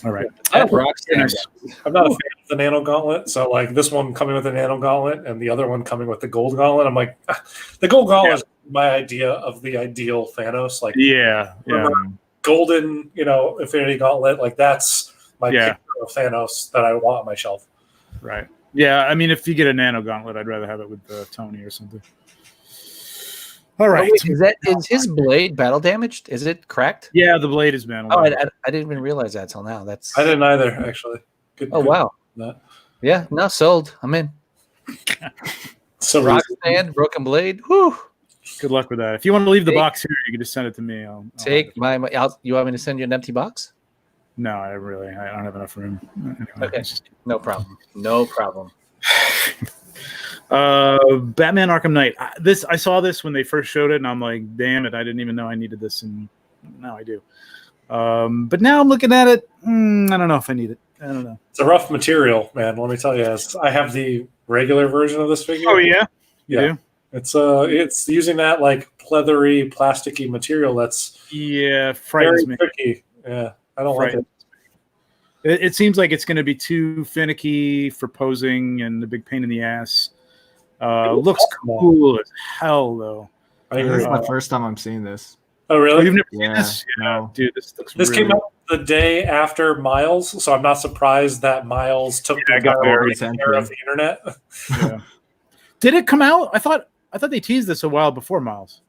All right. Rock stand. I'm not a fan of the nano gauntlet, so like this one coming with the nano gauntlet and the other one coming with the gold gauntlet, I'm like, the gold gauntlet is my idea of the ideal Thanos. Like, golden, Infinity Gauntlet. Like that's my picture of Thanos that I want on my shelf. Right. Yeah. I mean, if you get a nano gauntlet, I'd rather have it with Tony or something. All right. Is his blade battle damaged? Is it cracked? Yeah, the blade is battle damaged. I didn't even realize that till now. I didn't either, actually. Good. Wow. Yeah, no, sold. I'm in. So rock stand, broken blade. Whew. Good luck with that. If you want to leave the box here, you can just send it to me. I'll you want me to send you an empty box? No, I don't have enough room. Anyway, okay, no problem. No problem. Batman Arkham Knight. I saw this when they first showed it, and I'm like, damn it, I didn't even know I needed this, and now I do. But now I'm looking at it. I don't know if I need it. I don't know. It's a rough material, man. Let me tell you. I have the regular version of this figure. Oh yeah, yeah. It's using that like pleathery, plasticky material. That's frightens very tricky. Yeah, I don't like it. It seems like it's going to be too finicky for posing and a big pain in the ass. Looks cool as hell, though. I think this is the first time I'm seeing this. Oh, really? You've never seen this? No. Dude, this looks This came out the day after Miles, so I'm not surprised that Miles took care of the internet. Yeah. Did it come out? I thought they teased this a while before Miles.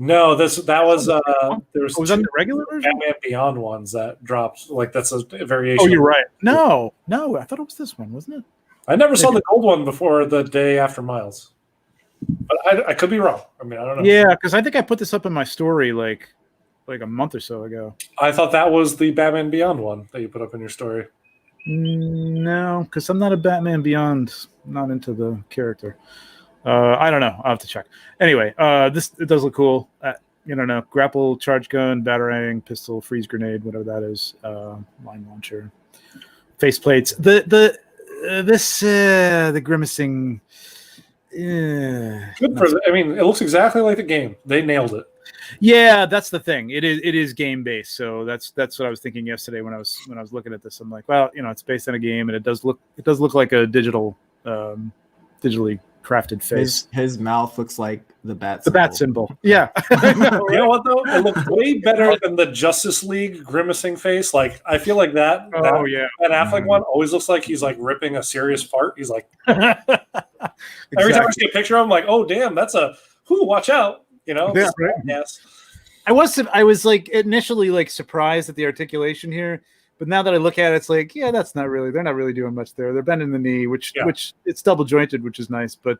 No, that was there was that the regular version? Batman Beyond ones that dropped. Like that's a variation. Oh, you're right. No, I thought it was this one, wasn't it? I never saw the gold one before the day after Miles, but I could be wrong. I mean, I don't know. Yeah, because I think I put this up in my story like a month or so ago. I thought that was the Batman Beyond one that you put up in your story. No, because I'm not a Batman Beyond. Not into the character. I don't know. I'll have to check. Anyway, it does look cool. I don't know, grapple, charge gun, batarang, pistol, freeze grenade, whatever that is, mine launcher, faceplates. The grimacing. Good for. I mean, it looks exactly like the game. They nailed it. Yeah, that's the thing. It is game based. So that's what I was thinking yesterday when I was looking at this. I'm like, well, it's based on a game, and it does look like a digitally crafted face. His mouth looks like the bat symbol. Yeah. You know what though? It looks way better than the Justice League grimacing face. Like I feel like that. Oh yeah. That Affleck one always looks like he's like ripping a serious fart. He's like Exactly. Every time I see a picture of him, I'm like, oh damn, that's a watch out. Yeah, right. Yes. I was like initially like surprised at the articulation here, but now that I look at it, it's like, yeah, they're not really doing much there. They're bending the knee, which it's double jointed, which is nice, but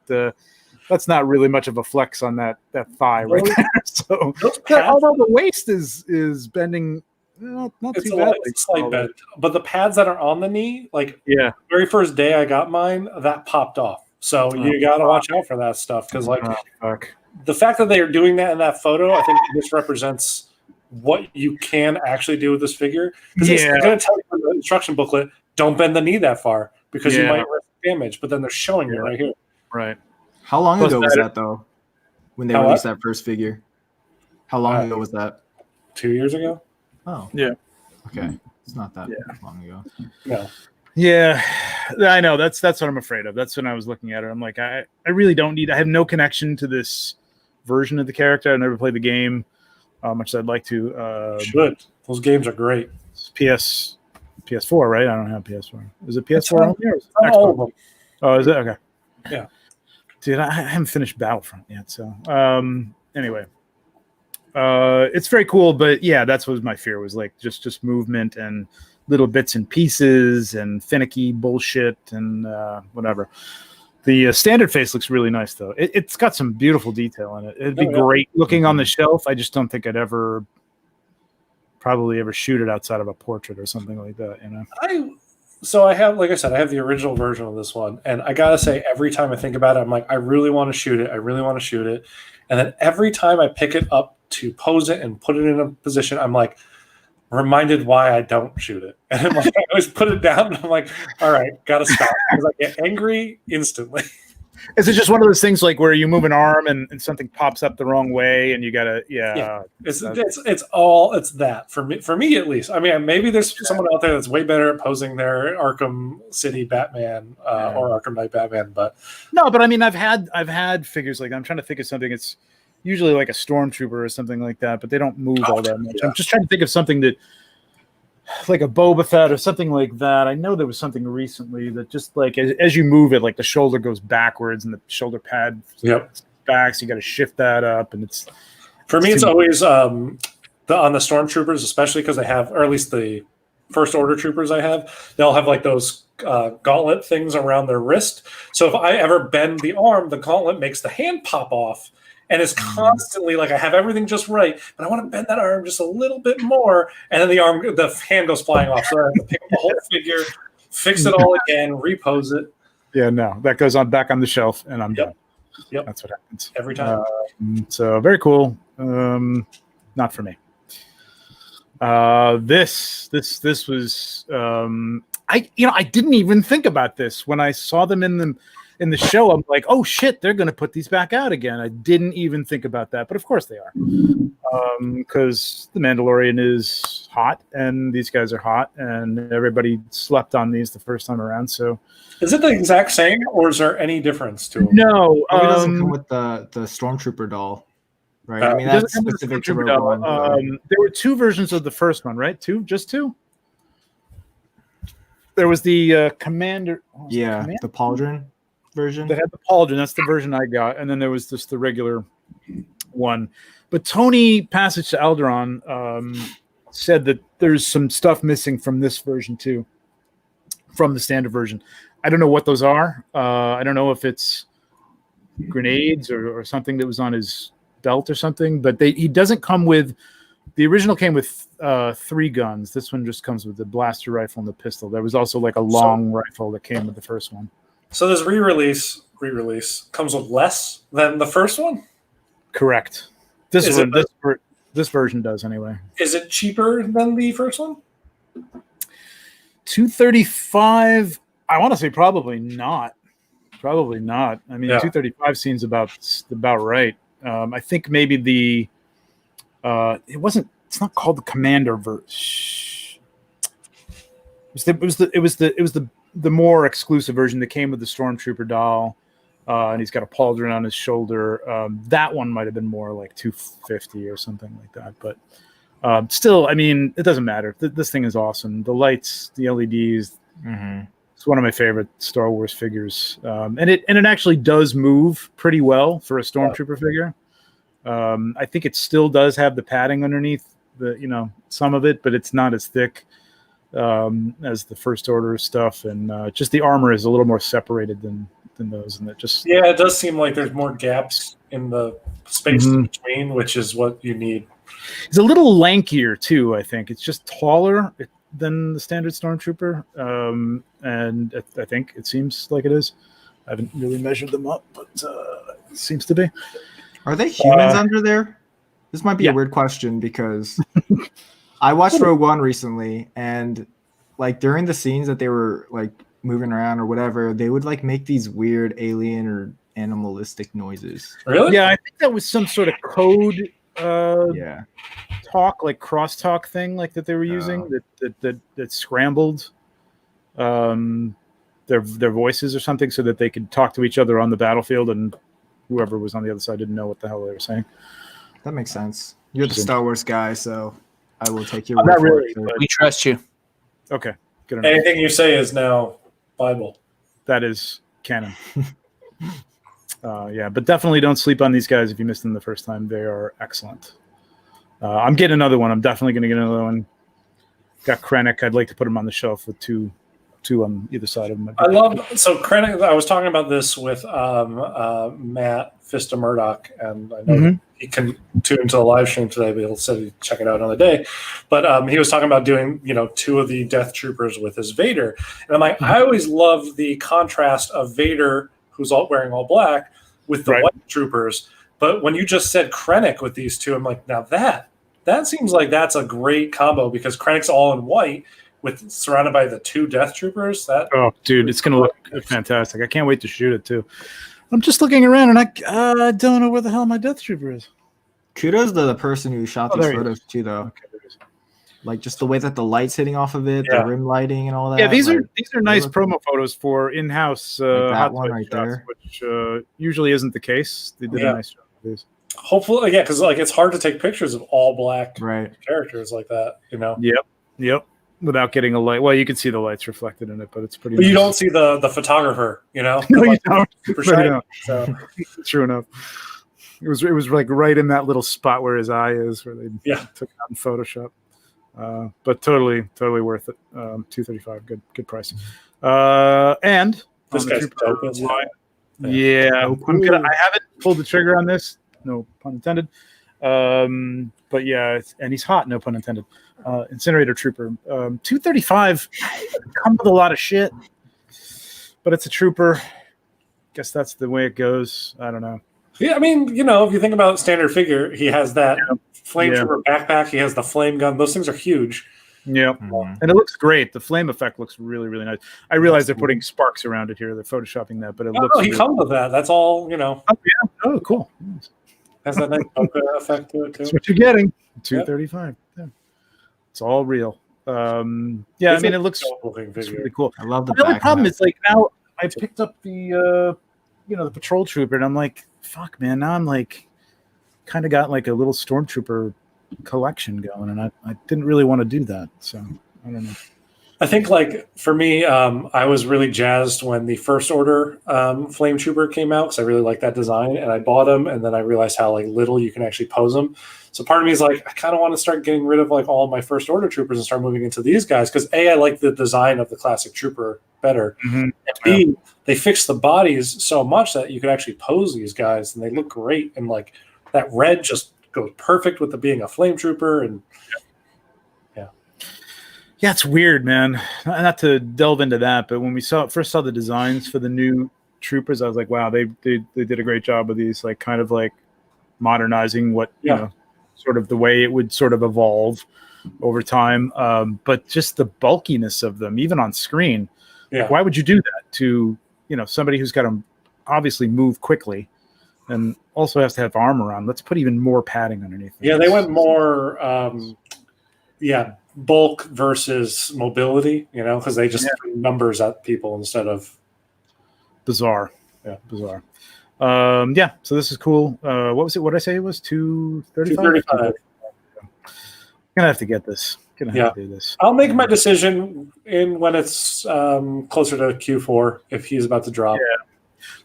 that's not really much of a flex on that thigh right there. So although the waist is bending not too bad. It's a slight bend. But the pads that are on the knee, like very first day I got mine, that popped off. So you gotta watch out for that stuff because the fact that they are doing that in that photo, I think this represents what you can actually do with this figure. Because it's going to tell you in the instruction booklet, don't bend the knee that far because you might risk damage. But then they're showing it right here. Right. How long ago was that though? When they released that first figure? How long ago was that? 2 years ago. Oh. Yeah. Okay. It's not that long ago. No. Yeah, I know. That's what I'm afraid of. That's when I was looking at it. I'm like, I really don't need. I have no connection to this version of the character. I never played the game, much as I'd like to. Should. Those games are great. PS4, right? I don't have PS4. Is it PS4 only? All of them. Oh, is it? Okay. Yeah. Dude, I haven't finished Battlefront yet. So, anyway, it's very cool. But yeah, that's what my fear was like. Just movement and little bits and pieces and finicky bullshit and whatever. The standard face looks really nice though. It's got some beautiful detail in it. It'd be great looking on the shelf. I just don't think I'd probably ever shoot it outside of a portrait or something like that. I have, like I said, I have the original version of this one, and I gotta say, every time I think about it, I'm like, I really want to shoot it. And then every time I pick it up to pose it and put it in a position, I'm like, reminded why I don't shoot it. And I'm like, I always put it down and I'm like, all right, gotta stop. Because I get angry instantly. Is it just one of those things like where you move an arm and something pops up the wrong way and you gotta it's that for me at least. I mean, maybe there's someone out there that's way better at posing their Arkham City Batman or Arkham Knight Batman, but no, but I mean I've had figures like I'm trying to think of something. It's usually like a stormtrooper or something like that, but they don't move all that much. I'm just trying to think of something that, like a Boba Fett or something like that. I know there was something recently that just like as you move it, like the shoulder goes backwards and the shoulder pad back, so you got to shift that up. And it's always on the stormtroopers, especially because they have, or at least the first order troopers I have, they'll have like those gauntlet things around their wrist. So if I ever bend the arm, the gauntlet makes the hand pop off. And it's constantly like I have everything just right, but I want to bend that arm just a little bit more, and then the hand goes flying off. So I have to pick up the whole figure, fix it all again, repose it. Yeah, no, that goes on back on the shelf, and I'm done. Yep, that's what happens every time. So very cool. Not for me. This was I didn't even think about this when I saw them in the show. I'm like, oh shit, they're going to put these back out again. I didn't even think about that, but of course they are, because the Mandalorian is hot and these guys are hot, and everybody slept on these the first time around. So, is it the exact same, or is there any difference to them? No, it doesn't come with the Stormtrooper doll, right? I mean, that's specific to Rogue One. There were two versions of the first one, right? Just two. There was the Commander. The Pauldron version. That had the Pauldron. That's the version I got, and then there was just the regular one. But Tony Passage to Alderaan said that there's some stuff missing from this version too, from the standard version. I don't know what those are. I don't know if it's grenades or something that was on his belt or something. But he doesn't come with. The original came with 3 guns. This one just comes with the blaster rifle and the pistol. There was also like a long rifle that came with the first one. So this re-release comes with less than the first one? Correct. This version does anyway. Is it cheaper than the first one? $235. I want to say probably not. Probably not. I mean, $235 seems about right. I think maybe it's not called the Commander verse. It was the more exclusive version that came with the Stormtrooper doll, and he's got a pauldron on his shoulder. That one might have been more like $250 or something like that. But still, I mean, it doesn't matter. This thing is awesome. The lights, the LEDs. Mm-hmm. It's one of my favorite Star Wars figures, and it actually does move pretty well for a Stormtrooper figure. I think it still does have the padding underneath some of it, but it's not as thick as the First Order stuff, and just the armor is a little more separated than those, and it does seem like there's more gaps in the space in between, which is what you need. It's a little lankier too. I think it's just taller than the standard Stormtrooper, and I think it seems like it is. I haven't really measured them up, but it seems to be. Are they humans under there? This might be a weird question because I watched Rogue One recently, and like during the scenes that they were like moving around or whatever, they would like make these weird alien or animalistic noises. Really? Yeah, I think that was some sort of code talk, like crosstalk thing like that they were using that scrambled their voices or something so that they could talk to each other on the battlefield, and whoever was on the other side didn't know what the hell they were saying. That makes sense. You're the Star Wars guy, so I will take your word not really, for it. We trust you. Okay. Good enough. Anything you say is now Bible. That is canon. But definitely don't sleep on these guys if you missed them the first time. They are excellent. I'm getting another one. I'm definitely going to get another one. Got Krennic. I'd like to put him on the shelf with two on either side of him. I love Krennic. I was talking about this with Matt Fista Murdoch, and I know he can tune into the live stream today, but he'll say check it out another day. But he was talking about doing two of the Death Troopers with his Vader, and I'm like, I always love the contrast of Vader, who's wearing all black, with the white troopers. But when you just said Krennic with these two, I'm like, now that seems like that's a great combo because Krennic's all in white, surrounded by the two Death Troopers. It's gonna look fantastic. I can't wait to shoot it too. I'm just looking around and I don't know where the hell my Death Trooper is. Kudos to the person who shot these photos too, though. Okay, like just the way that the light's hitting off of it, the rim lighting and all that. Yeah, these are nice promo photos for in-house like that one right shots, there, which usually isn't the case. They did a nice job of these. Hopefully, because it's hard to take pictures of all black characters like that. Yep. Without getting a light. Well, you can see the lights reflected in it, but it's pretty. But you don't see the photographer, No, you don't. Super shiny. So. True enough. It was like right in that little spot where his eye is, where they took it out in Photoshop. But totally worth it. $235, good price. And this guy's dope. I haven't pulled the trigger on this. No pun intended. But yeah, and he's hot. No pun intended. Incinerator Trooper. $235. Come with a lot of shit, but it's a trooper. Guess that's the way it goes. I don't know. Yeah, I mean, if you think about standard figure, he has that flame trooper backpack. He has the flame gun. Those things are huge. Yeah, and it looks great. The flame effect looks really, really nice. I realize they're putting sparks around it here. They're photoshopping that, but it looks. No, he comes with that. That's all. Oh yeah. Oh, cool. Has that nice bokeh effect to it too. That's what you're getting. $235. Yeah. It's all real. I mean, it looks really cool. I love the only problem is like now I picked up the the patrol trooper, and I'm like, fuck, man. Now I'm like, kind of got like a little stormtrooper collection going, and I didn't really want to do that. So I don't know. I think for me, I was really jazzed when the First Order Flame Trooper came out because I really liked that design, and I bought them, and then I realized how little you can actually pose them. So part of me is I kind of want to start getting rid of all of my First Order troopers and start moving into these guys because I like the design of the classic trooper better. And B, they fixed the bodies so much that you could actually pose these guys, and they look great. And that red just goes perfect with the being a flame trooper and. Yeah, it's weird, man. Not to delve into that, but when we first saw the designs for the new troopers, I was like, wow, they did a great job with these, kind of modernizing what you know, sort of the way it would sort of evolve over time. But just the bulkiness of them, even on screen. Yeah. Why would you do that to, you know, somebody who's got to obviously move quickly and also has to have armor on? Let's put even more padding underneath. Yeah, they went more, bulk versus mobility, you know, because they just threw numbers at people instead of bizarre. Yeah, bizarre. So this is cool. What was it? What did I say it was? 235? 235. Gonna have to get this. Gonna have to do this. I'll make my decision when it's closer to Q4 if he's about to drop. Yeah.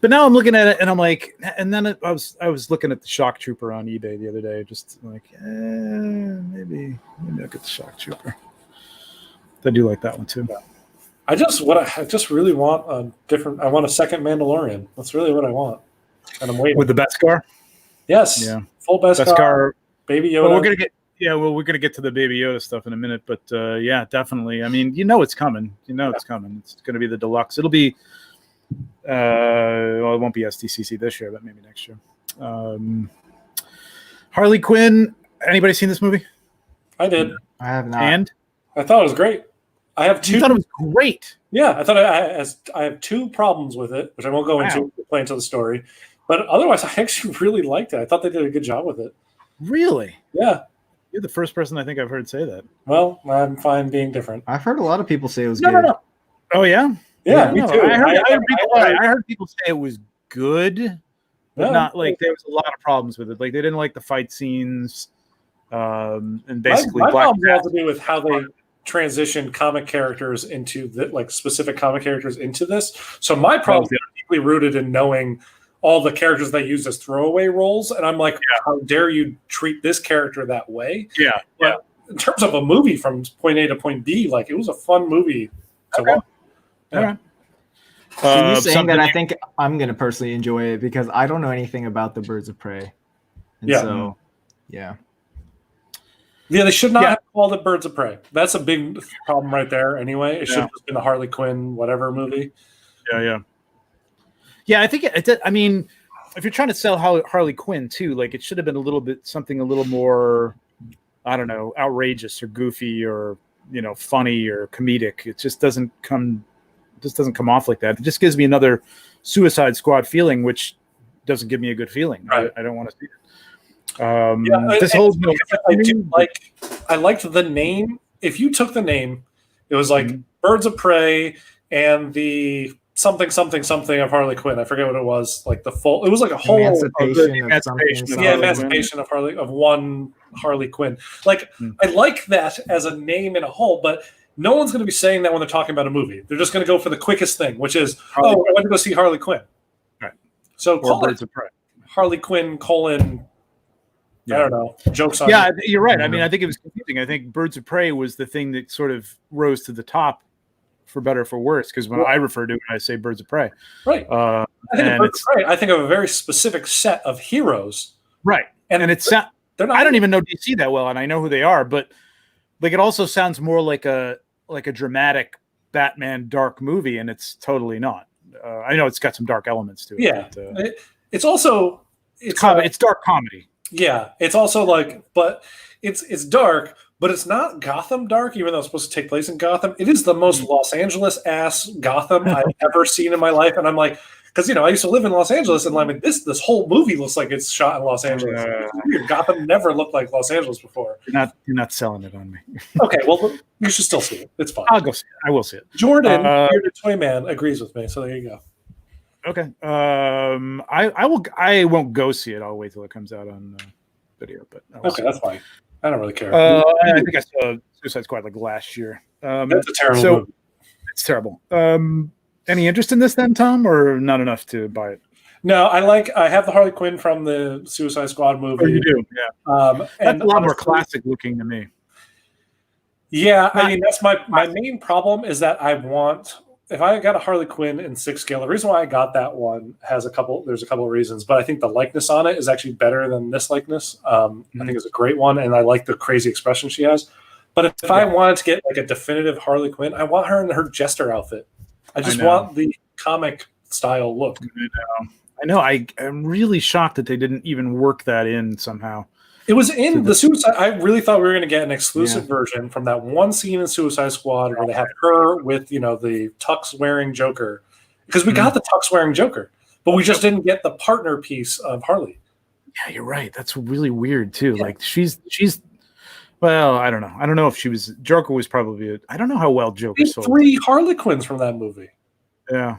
But now I'm looking at it and I'm like, and then I was looking at the Shock Trooper on eBay the other day, just like, maybe I'll get the Shock Trooper. I do like that one too. I just really want a different. I want a second Mandalorian. That's really what I want, and I'm waiting with the Beskar. Yes, full Beskar, Baby Yoda. Well, we're gonna get to the Baby Yoda stuff in a minute, but definitely. I mean, it's coming. It's coming. It's gonna be the deluxe. It'll be. Well, it won't be SDCC this year, but maybe next year. Harley Quinn. Anybody seen this movie? I did. I have not. And I thought it was great. I have two. You thought it was great. Yeah, I thought I have two problems with it, which I won't go into the story. But otherwise, I actually really liked it. I thought they did a good job with it. Really? Yeah. You're the first person I think I've heard say that. Well, I'm fine being different. I've heard a lot of people say it was good. No. Oh yeah. Yeah, me too. I heard people say it was good, but not like there was a lot of problems with it. Like they didn't like the fight scenes, and basically my Black problems have to do with how they transition comic characters into specific comic characters into this. So my problems are deeply rooted in knowing all the characters they use as throwaway roles, and I'm like, how dare you treat this character that way? Yeah. But in terms of a movie from point A to point B, like it was a fun movie to watch. All right. So you're saying that I think I'm going to personally enjoy it because I don't know anything about the Birds of Prey. And so, yeah, they should not have called it Birds of Prey. That's a big problem right there anyway. It should have just been the Harley Quinn whatever movie. Yeah, I think I mean, if you're trying to sell Harley Quinn too, like it should have been a little more, I don't know, outrageous or goofy or, funny or comedic. It just doesn't come off like that. It just gives me another Suicide Squad feeling, which doesn't give me a good feeling. Right. I don't want to see it. This whole I liked the name. If you took the name, it was like Birds of Prey and the something of Harley Quinn. I forget what it was. Like the full. It was like a whole emancipation of one Harley Quinn. Like I like that as a name in a whole, but no one's going to be saying that when they're talking about a movie. They're just going to go for the quickest thing, which is, I went to go see Harley Quinn. Right. So or Birds of Prey. Harley Quinn : I don't know. Jokes on. Yeah, you're right. I mean, I think it was confusing. I think Birds of Prey was the thing that sort of rose to the top, for better or for worse. Because when I refer to it, I say Birds of Prey. Right. I think of Birds of Prey. I think of a very specific set of heroes. Right. And it's not. I don't even know DC that well, and I know who they are, but like it also sounds more like a dramatic Batman dark movie, and it's totally not. I know it's got some dark elements to it. Yeah, but, it's also it's dark comedy. Yeah, it's also but it's dark, but it's not Gotham dark, even though it's supposed to take place in Gotham. It is the most Los Angeles ass Gotham I've ever seen in my life, and I'm like, because I used to live in Los Angeles, and I'm like, this whole movie looks like it's shot in Los Angeles. It's weird. Gotham never looked like Los Angeles before. You're not selling it on me. Okay, well, you should still see it. It's fine. I'll go see it. I will see it. Jordan, Bearded Toy Man, agrees with me, so there you go. Okay. I won't go see it. I'll wait till it comes out on video. But okay, that's fine. I don't really care. I think I saw Suicide Squad like last year. That's a terrible movie. It's terrible. Any interest in this then, Tom, or not enough to buy it? No, I have the Harley Quinn from the Suicide Squad movie. Oh, you do, yeah. That's a lot more classic looking to me. Yeah, I mean that's my main problem is that if I got a Harley Quinn in 6 scale, the reason why I got that one there's a couple of reasons, but I think the likeness on it is actually better than this likeness. I think it's a great one, and I like the crazy expression she has. But if I wanted to get like a definitive Harley Quinn, I want her in her Jester outfit. I just want the comic style look. I know. I'm really shocked that they didn't even work that in somehow. It was in the Suicide. I really thought we were going to get an exclusive version from that one scene in Suicide Squad where they have her with, the tux wearing Joker, because we got the tux wearing Joker, but we just didn't get the partner piece of Harley. Yeah, you're right. That's really weird too. Yeah. Like she's. Well, I don't know. I don't know if she was. Joker was probably. I don't know how well Joker sold. 3 Harlequins from that movie. Yeah.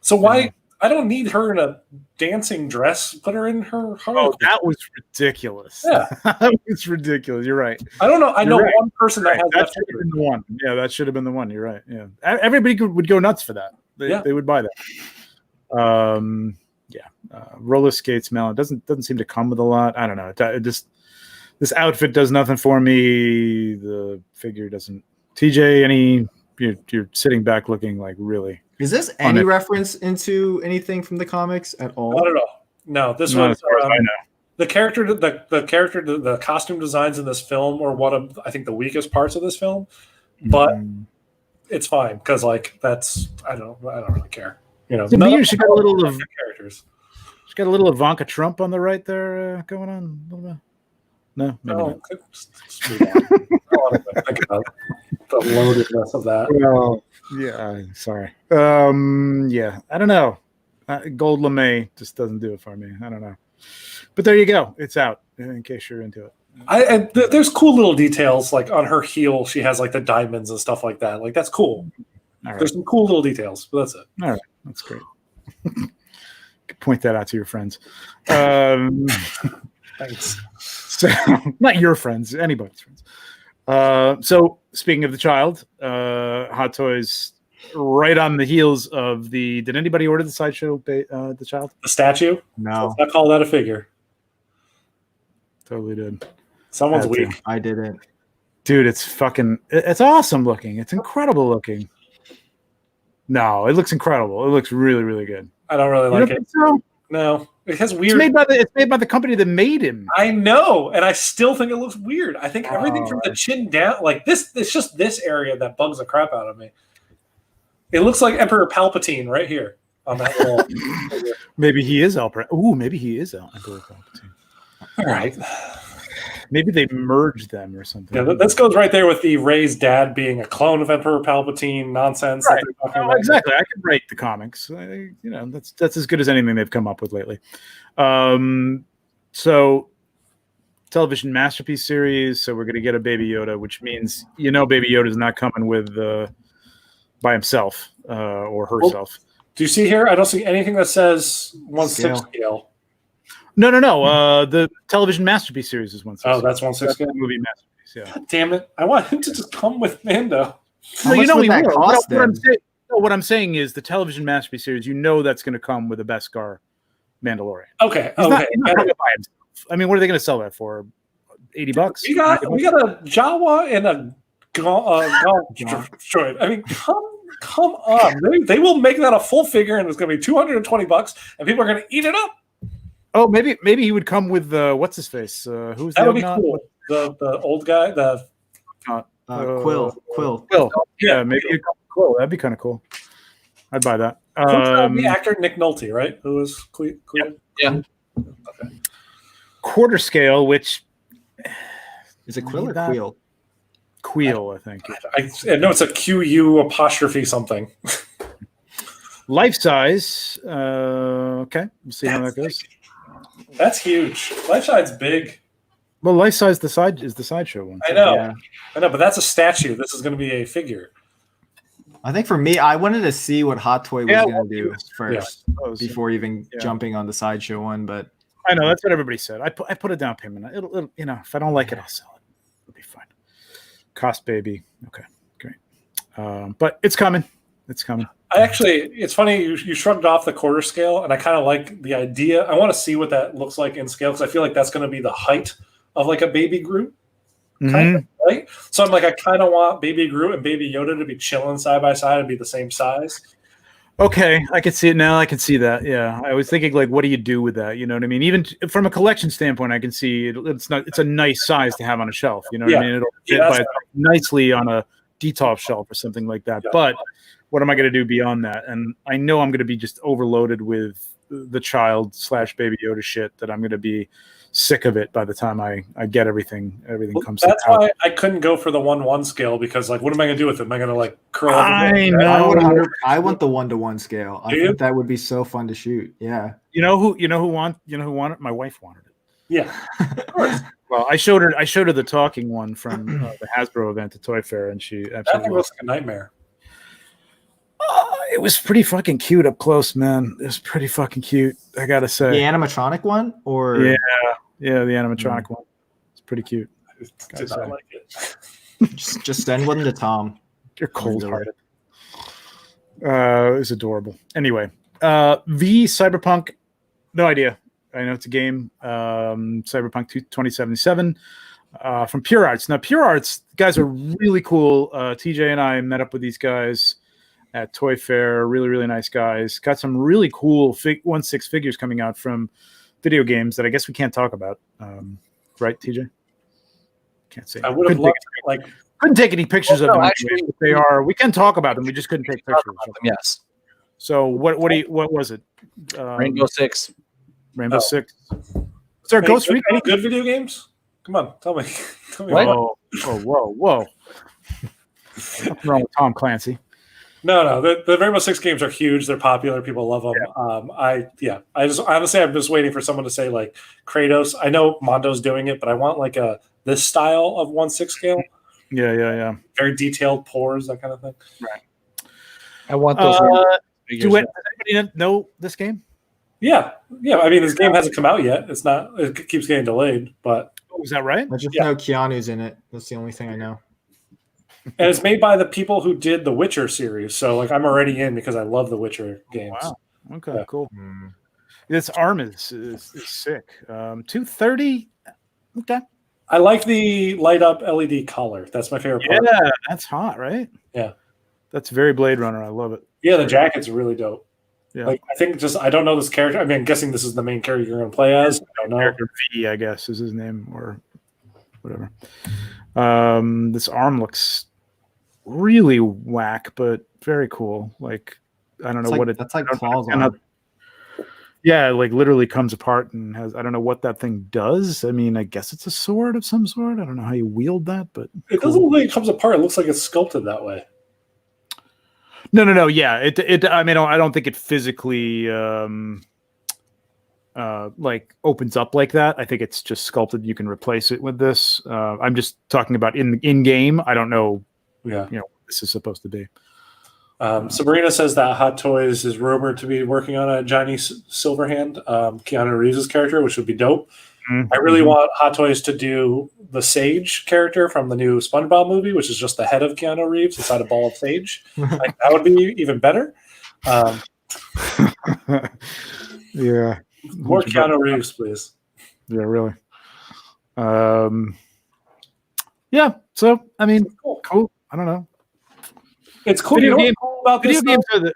So why? Yeah. I don't need her in a dancing dress. Put her in her Harlequin. Oh, that was ridiculous. Yeah, that was ridiculous. You're right. I don't know. I know one person that has that. Should have been the one. Yeah, that should have been the one. You're right. Yeah, everybody would go nuts for that. They would buy that. Roller skates, Melon doesn't seem to come with a lot. I don't know. It just this outfit does nothing for me. The figure doesn't. TJ, you're sitting back looking like really. Is this any reference into anything from the comics at all? Not at all. No, this was the character. The costume designs in this film are one of I think the weakest parts of this film, but it's fine because that's I don't really care. She got a little of characters. She's got a little Ivanka Trump on the right there going on. No, maybe not. Just move on. I don't want to think about the loadedness of that. Well, yeah, sorry. Yeah, I don't know. Gold LeMay just doesn't do it for me. I don't know. But there you go. It's out in case you're into it. There's cool little details like on her heel. She has like the diamonds and stuff like that. Like that's cool. Right. There's some cool little details, but that's it. All right, that's great. Point that out to your friends. Thanks. So, not your friends, anybody's friends. So speaking of the child, Hot Toys, right on the heels of the. Did anybody order the sideshow? The child, the statue? No, I call that a figure. Totally did. Someone's weak. I didn't. Dude, it's awesome looking. It's incredible looking. No, it looks incredible. It looks really, really good. I don't really like it. So? No, it has weird. It's made by the company that made him. I know, and I still think it looks weird. I think everything from the chin down, like this, it's just this area that bugs the crap out of me. It looks like Emperor Palpatine right here on that wall. Maybe he is Emperor. Ooh, maybe he is Emperor Palpatine. All right. Maybe they merged them or something. Yeah, this goes right there with the Rey's dad being a clone of Emperor Palpatine nonsense. Right. Exactly. I can rate the comics. That's as good as anything they've come up with lately. So, television masterpiece series. So we're going to get a Baby Yoda, which means Baby Yoda is not coming with by himself or herself. Well, do you see here? I don't see anything that says 1/6 scale. No. The television masterpiece series is 1/6. Oh, that's 1/6 scale? Movie masterpiece, yeah. God damn it. I want him to just come with Mando. How much would that cost then? What I'm saying is the television masterpiece series, that's going to come with a Beskar Mandalorian. Okay. He's not coming by himself. I mean, what are they going to sell that for? $80? We got a Jawa and a droid. I mean, come on. They will make that a full figure, and it's going to be $220, and people are going to eat it up. Oh, maybe he would come with what's his face? Who's that? Would be cool. The old guy, Quill. Quill. Yeah, maybe Quill. That'd be kind of cool. I'd buy that. The actor Nick Nolte, right? Who was Quill? Yeah. Okay. Quarter scale, which is it Quill or Queel? Queel, I think. I know it's a QU apostrophe something. Life size. Okay, we'll see how that goes. That's huge. Life size big. Well, life size is the sideshow one. I know, but that's a statue. This is going to be a figure. I think for me, I wanted to see what Hot Toy was going to do first before even jumping on the sideshow one. But I know that's what everybody said. I put a down payment. It'll if I don't like it, I'll sell it. It'll be fine. Cost baby. Okay, great. But it's coming. It's coming. It's funny you shrugged off the quarter scale, and I kind of like the idea. I want to see what that looks like in scale because I feel like that's going to be the height of like a baby Groot, kind of, right? So I'm like, I kind of want Baby Groot and Baby Yoda to be chilling side by side and be the same size. Okay, I can see it now. I can see that. Yeah, I was thinking like, what do you do with that? You know what I mean? Even from a collection standpoint, I can see it's a nice size to have on a shelf. You know what I mean? It'll fit nicely on a detolf shelf or something like that. Yeah. But what am I going to do beyond that? And I know I'm going to be just overloaded with the child / Baby Yoda shit that I'm going to be sick of it by the time I get everything comes That's out. why I couldn't go for the 1:1 scale, because like, what am I gonna do with it? Am I gonna like curl up? I know. I want the 1-to-1 scale. I think that would be so fun to shoot. Yeah. You know who wanted it? My wife wanted it. Yeah, of course. Well, I showed her the talking one from the Hasbro event at Toy Fair, and she That absolutely thing looks like a nightmare. it was pretty fucking cute up close, man. It was pretty fucking cute, I gotta say. The animatronic one, or yeah, the animatronic one. It's pretty cute. Did not like it. just send one to Tom. You're cold-hearted. It was adorable. Anyway, V Cyberpunk. No idea. I know it's a game. Cyberpunk 2077 from Pure Arts. Now, Pure Arts guys are really cool. TJ and I met up with these guys at Toy Fair. Really, really nice guys. Got some really cool 1/6 figures coming out from video games that I guess we can't talk about. Right, TJ? Can't say. I would have loved like. Couldn't take any pictures of them. Actually, they are. We can talk about them. We just couldn't take pictures. Them, yes. So what was it? Rainbow Six. Rainbow Six. Is there a Ghost Recon? Any good video games? Come on, tell me. What? Whoa. What's wrong with Tom Clancy? No. The Rainbow Six games are huge. They're popular. People love them. Yeah. I just honestly, I'm just waiting for someone to say like Kratos. I know Mondo's doing it, but I want like this style of 1/6 scale. Yeah. Very detailed pores, that kind of thing. Right. I want those. Does anybody know this game? Yeah. I mean, this game hasn't come out yet. It's not. It keeps getting delayed, but is that right? I just know Keanu's in it. That's the only thing I know. And it's made by the people who did the Witcher series, so like I'm already in because I love the Witcher games. Wow. Okay. Cool. This arm is sick. 230. Okay. I like the light up LED color. That's my favorite part. Yeah, that's hot, right? Yeah. That's very Blade Runner. I love it. Yeah, the jacket's really dope. Yeah. Like I think I don't know this character. I mean, I'm guessing this is the main character you're going to play as. I don't know. Character V, I guess, is his name or whatever. This arm looks really whack, but very cool. Like I don't know what it. That's like claws on. Yeah, like literally comes apart and has. I don't know what that thing does. I mean, I guess it's a sword of some sort. I don't know how you wield that, but it doesn't look like it comes apart. It looks like it's sculpted that way. No. Yeah, it. I mean, I don't think it physically like opens up like that. I think it's just sculpted. You can replace it with this. I'm just talking about in game. I don't know. Yeah, what this is supposed to be. Sabrina says that Hot Toys is rumored to be working on a Johnny Silverhand, Keanu Reeves' character, which would be dope. Mm-hmm. I really want Hot Toys to do the Sage character from the new SpongeBob movie, which is just the head of Keanu Reeves inside a ball of sage. Like, that would be even better. Yeah. More Keanu Reeves, please. Yeah, really. Yeah. So, I mean, cool. I don't know. It's cool. Video games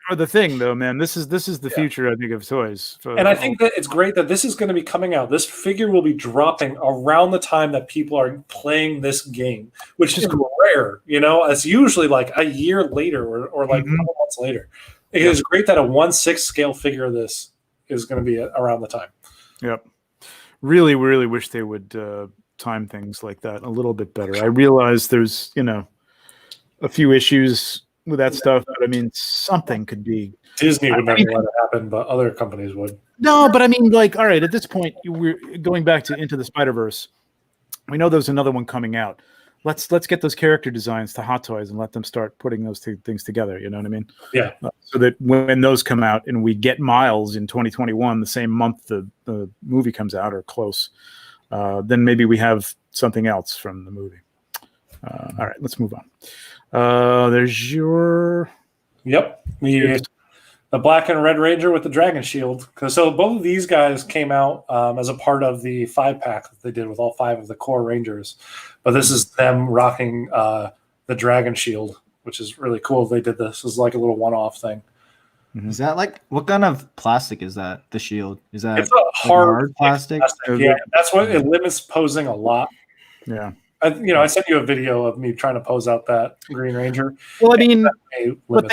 are the thing, though, man. This is the future, I think, of toys. And I think that it's great that this is going to be coming out. This figure will be dropping around the time that people are playing this game, which is rare. It's usually like a year later or like a couple months later. It is great that a 1/6 scale figure of this is going to be around the time. Yep. Really, really wish they would time things like that a little bit better. I realize there's, a few issues with that stuff, but I mean, something could be. Disney would never let it happen, but other companies would. No, but I mean, like, all right, at this point, we're going back to Into the Spiderverse. We know there's another one coming out. Let's get those character designs to Hot Toys and let them start putting those two things together. You know what I mean? Yeah. So that when those come out and we get Miles in 2021, the same month the movie comes out or close, then maybe we have something else from the movie. All right, let's move on. There's your. Yep. The Black and Red Ranger with the Dragon Shield. So both of these guys came out as a part of the 5-pack that they did with all 5 of the core Rangers. But this is them rocking the Dragon Shield, which is really cool. They did this as like a little one-off thing. Is that like, what kind of plastic is that, the shield? Is that it's a hard plastic? Yeah, that's what it limits posing a lot. Yeah. I sent you a video of me trying to pose out that Green Ranger. Well, I mean, but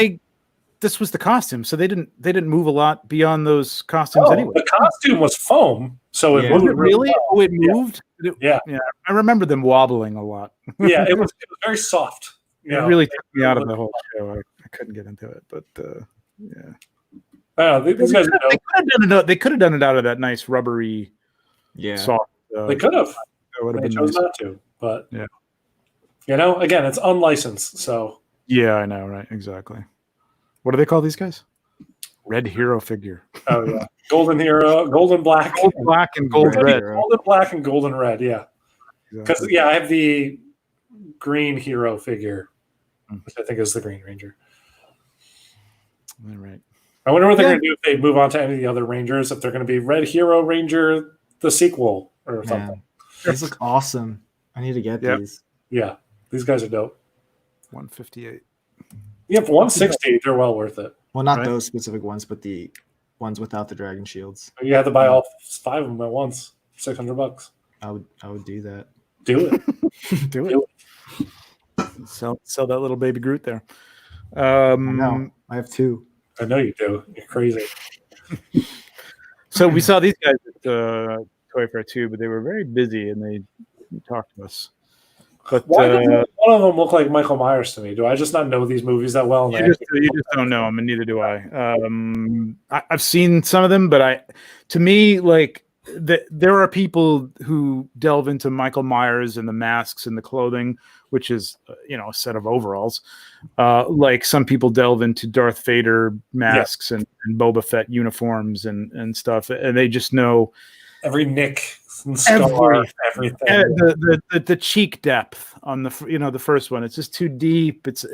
this was the costume, so they didn't move a lot beyond those costumes anyway. The costume was foam, so it Was moved it really? well. Oh, it moved. Yeah. I remember them wobbling a lot. Yeah, it was very soft. It really took me out of the whole show. I couldn't get into it, but yeah. These guys They could have done it out of that nice rubbery, soft. They could have. That would have They been chose nice. not to, but Yeah. Again, it's unlicensed, so Yeah, I know, right? Exactly. What do they call these guys? Red Hero figure. oh yeah, golden hero, golden black, Gold black and gold red. golden black and golden red. Yeah, because Exactly. I have the green hero figure, which I think is the Green Ranger. All right. I wonder what they're going to do if they move on to any of the other Rangers. If they're going to be Red Hero Ranger, the sequel, or something. These look awesome. I need to get these. Yeah, these guys are dope. 158. Yeah, for 160, they're well worth it. Well, not those specific ones, but the ones without the dragon shields. You have to buy all 5 of them at once. $600. I would do that. Do it. Do it. Sell that little baby Groot there. No, I have 2. I know you do. You're crazy. So we saw these guys at Toy Fair too, but they were very busy and they talked to us. But Why does one of them look like Michael Myers to me? Do I just not know these movies that well? You just don't know them, and neither do I. I've seen some of them, but to me, like there are people who delve into Michael Myers and the masks and the clothing, which is a set of overalls. Like some people delve into Darth Vader masks and Boba Fett uniforms and stuff, and they just know every nick and scar, everything. The cheek depth on the first one, it's just too deep. It's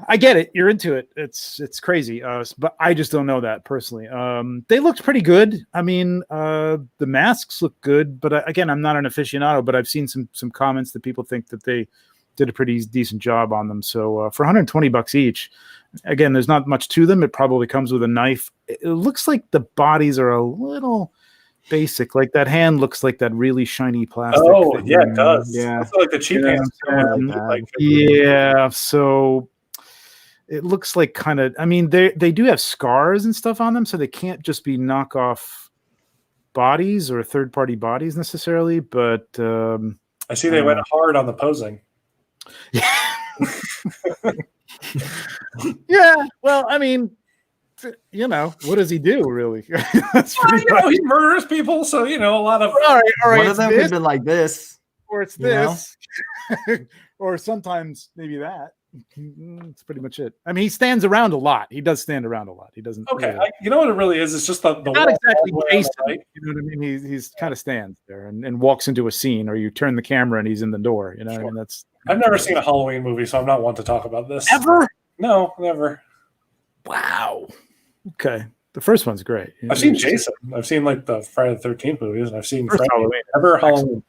I get it. You're into it. It's crazy. But I just don't know that personally. They looked pretty good. I mean, the masks look good, but again, I'm not an aficionado, but I've seen some comments that people think that they did a pretty decent job on them. So for $120 each, again, there's not much to them. It probably comes with a knife. It looks like the bodies are a little basic. Like that hand looks like that really shiny plastic. Oh, thing. yeah, it does. Yeah. It's like the cheap hands. Yeah, so it looks like kind of, I mean, they do have scars and stuff on them, so they can't just be knockoff bodies or third-party bodies necessarily, but I see they went hard on the posing. Yeah, well, I mean, what does he do, really? That's he murders people, so, a lot of... All right, one of them could be like this. Or it's this. Or sometimes maybe that. That's pretty much it. I mean, he stands around a lot. He does stand around a lot. He doesn't. Okay, you know what it really is? It's just the not exactly Jason. Right? You know what I mean? He's kind of stands there and walks into a scene, or you turn the camera and he's in the door. You know, sure. I mean, that's. I've never seen a Halloween movie, so I'm not one to talk about this. Ever? No, never. Wow. Okay, the first one's great. I've seen Jason. I've seen like the Friday the 13th movies, and I've seen Halloween. Halloween.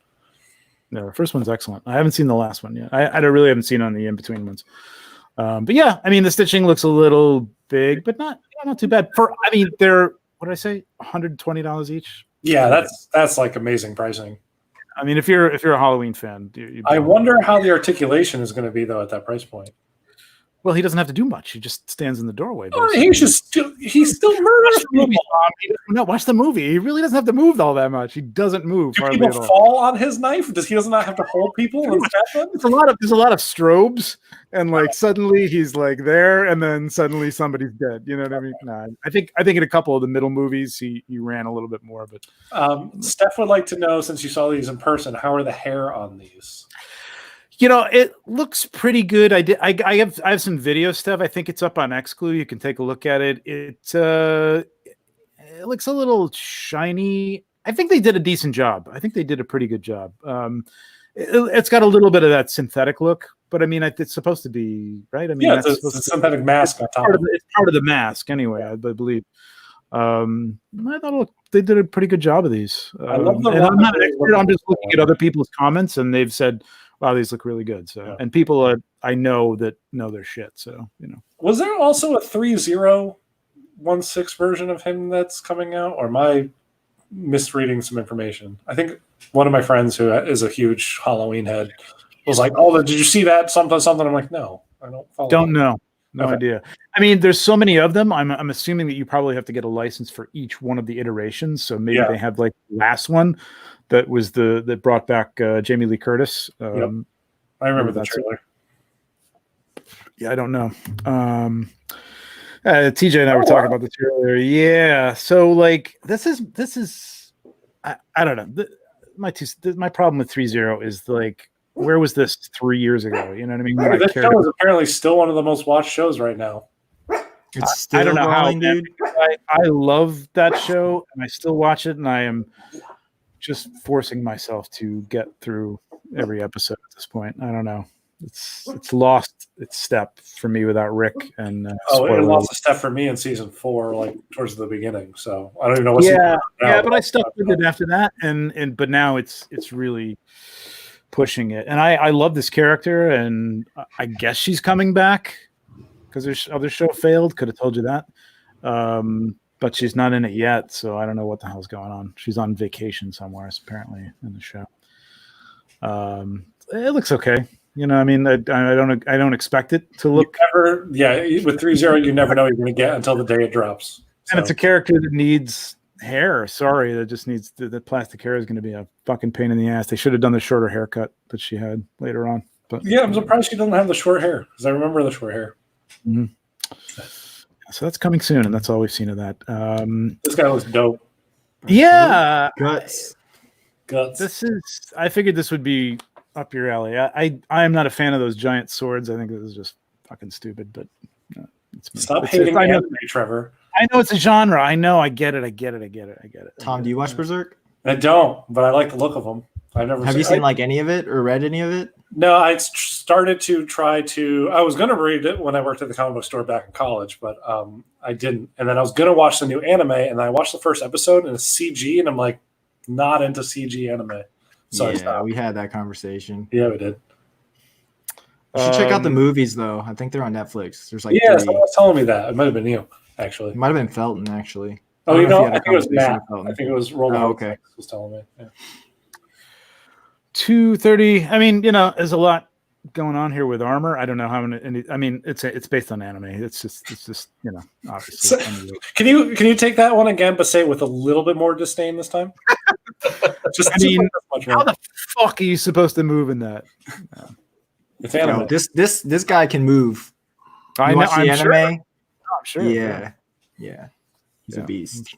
No, the first one's excellent. I haven't seen the last one yet. I really haven't seen on the in between ones. But yeah, I mean, the stitching looks a little big, but not too bad. They're, what did I say? $120 each. Yeah, that's like amazing pricing. I mean, if you're a Halloween fan, I wonder how the articulation is going to be though at that price point. Well, he doesn't have to do much. He just stands in the doorway. He still murders people. No, watch the movie. He really doesn't have to move all that much. He doesn't move. Do people fall on his knife? Does he not have to hold people and stab them? There's a lot of strobes, and like suddenly he's like there, and then suddenly somebody's dead. You know what I mean? Nah, I think in a couple of the middle movies he ran a little bit more. But Steph would like to know, since you saw these in person, how are the hair on these? It looks pretty good. I have some video stuff. I think it's up on Exclu. You can take a look at it. It looks a little shiny. I think they did a decent job. I think they did a pretty good job. It's got a little bit of that synthetic look, but I mean, it's supposed to be, right? I mean, it's a synthetic mask on top. It's part of the mask, anyway. I believe. I thought they did a pretty good job of these. I love them. I'm not an expert. I'm just looking at other people's comments, and they've said, wow, these look really good. So, and people I know that know their shit. So, Was there also a 3016 version of him that's coming out, or am I misreading some information? I think one of my friends who is a huge Halloween head was like, "Oh, did you see that something?" I'm like, "No, I don't follow." Don't know. No idea. I mean, there's so many of them. I'm assuming that you probably have to get a license for each one of the iterations. So maybe they have like the last one that was that brought back Jamie Lee Curtis. Yep. I remember the trailer. Yeah, I don't know. TJ and I were talking about this earlier. Yeah. So like this is I don't know. My problem with 3.0 is like, where was this 3 years ago? You know what I mean? This show is apparently still one of the most watched shows right now. It's still I don't know going, how, dude. I love that show, and I still watch it, and I am just forcing myself to get through every episode at this point. I don't know. It's lost its step for me without Rick. And it lost a step for me in season 4, like towards the beginning. So I don't even know what's but I stuck with it after that, but now it's really pushing it. And I love this character, and I guess she's coming back because her other show failed. Could have told you that. But she's not in it yet, so I don't know what the hell's going on. She's on vacation somewhere, apparently, in the show. It looks okay. You know, I mean, I don't expect it to look. With 3.0, you never know what you're going to get until the day it drops. And it's a character that needs hair. Sorry, that just needs the plastic hair is going to be a fucking pain in the ass. They should have done the shorter haircut that she had later on. But yeah, I'm surprised she doesn't have the short hair because I remember the short hair. Mm-hmm. So that's coming soon, and that's all we've seen of that. This guy looks dope. Yeah, guts. I figured this would be up your alley. I am not a fan of those giant swords. I think this is just fucking stupid. But stop hating anime, Trevor. I know it's a genre. I know. I get it. Tom, do you watch Berserk? I don't, but I like the look of them. Have you seen like any of it or read any of it? No, I started to try to. I was going to read it when I worked at the comic book store back in college, but I didn't. And then I was going to watch the new anime, and I watched the first episode, and it's CG, and I'm like, not into CG anime. So yeah, we had that conversation. Yeah, we did. You should check out the movies, though. I think they're on Netflix. There's like someone was telling me that. It might have been you, actually. It might have been Felton, actually. Oh, I think it was Matt. I think it was Roland. Oh, okay. Was telling me. Yeah. 2:30. I mean, there's a lot going on here with armor. I don't know how many. I mean, it's based on anime. It's just obviously. So, can you take that one again, but say it with a little bit more disdain this time? How the fuck are you supposed to move in that? It's anime. This guy can move. I know. I'm anime? sure. I'm sure. Yeah. He's a beast.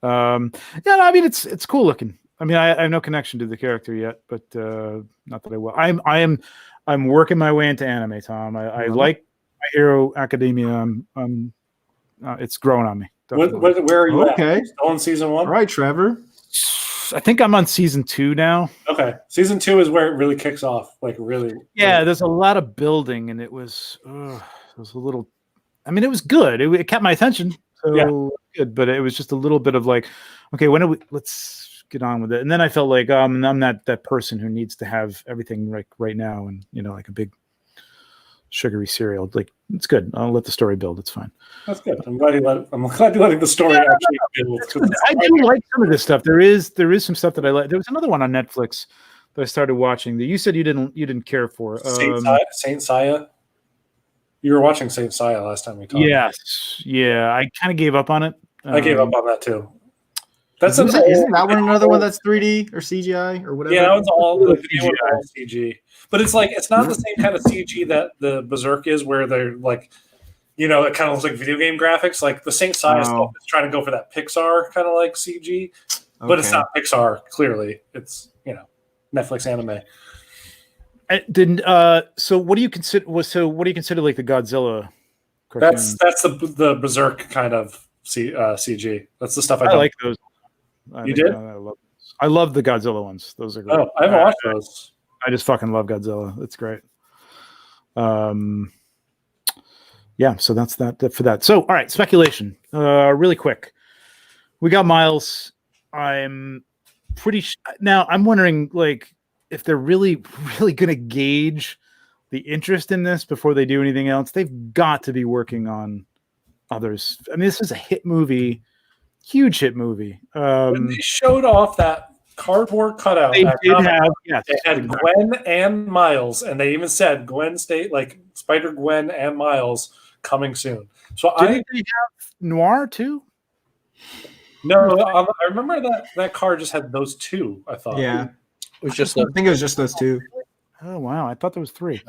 I mean, it's cool looking. I mean, I have no connection to the character yet, but not that I will. I'm working my way into anime, Tom. I like My Hero Academia. It's growing on me. Where are you? Okay, still in season 1. All right, Trevor. I think I'm on season 2 now. Okay, season 2 is where it really kicks off. Like really. Yeah, there's a lot of building, and it was a little. I mean, it was good. It kept my attention. So good, but it was just a little bit of like, okay, let's get on with it. And then I felt like I'm not that person who needs to have everything right now, and like a big sugary cereal. Like, it's good. I'll let the story build. It's fine. That's good. I'm glad you're letting the story actually build. I do like some of this stuff. There is some stuff that I like. There was another one on Netflix that I started watching that you said you didn't care for. Saint Seiya. You were watching Saint Seiya last time we talked. Yes. Yeah. I kind of gave up on it. I gave up on that too. Isn't that one another one that's 3D or CGI or whatever? Yeah, that one's all CG. But it's like it's not the same kind of CG that the Berserk is, where they're like, it kind of looks like video game graphics. Like the Saint Seiya stuff is trying to go for that Pixar kind of like CG, but it's not Pixar. Clearly, it's Netflix anime. So what do you consider? What do you consider like the Godzilla cartoon? That's the Berserk kind of CG. That's the stuff I like those. You did? I love the Godzilla ones. Those are great. Oh, I haven't watched those. I just fucking love Godzilla. It's great. Yeah. So that's that for that. So all right, speculation. Really quick. We got Miles. I'm now. I'm wondering like if they're really, really going to gauge the interest in this before they do anything else. They've got to be working on others. I mean, this is a hit movie. Huge hit movie. When they showed off that cardboard cutout, they did have, they had Gwen and Miles, and they even said Gwen Spider Gwen and Miles coming soon. So Didn't they have Noir too? I remember that car just had those two. I thought. Yeah, It was just I think it was just those two. Oh wow, I thought there was 3.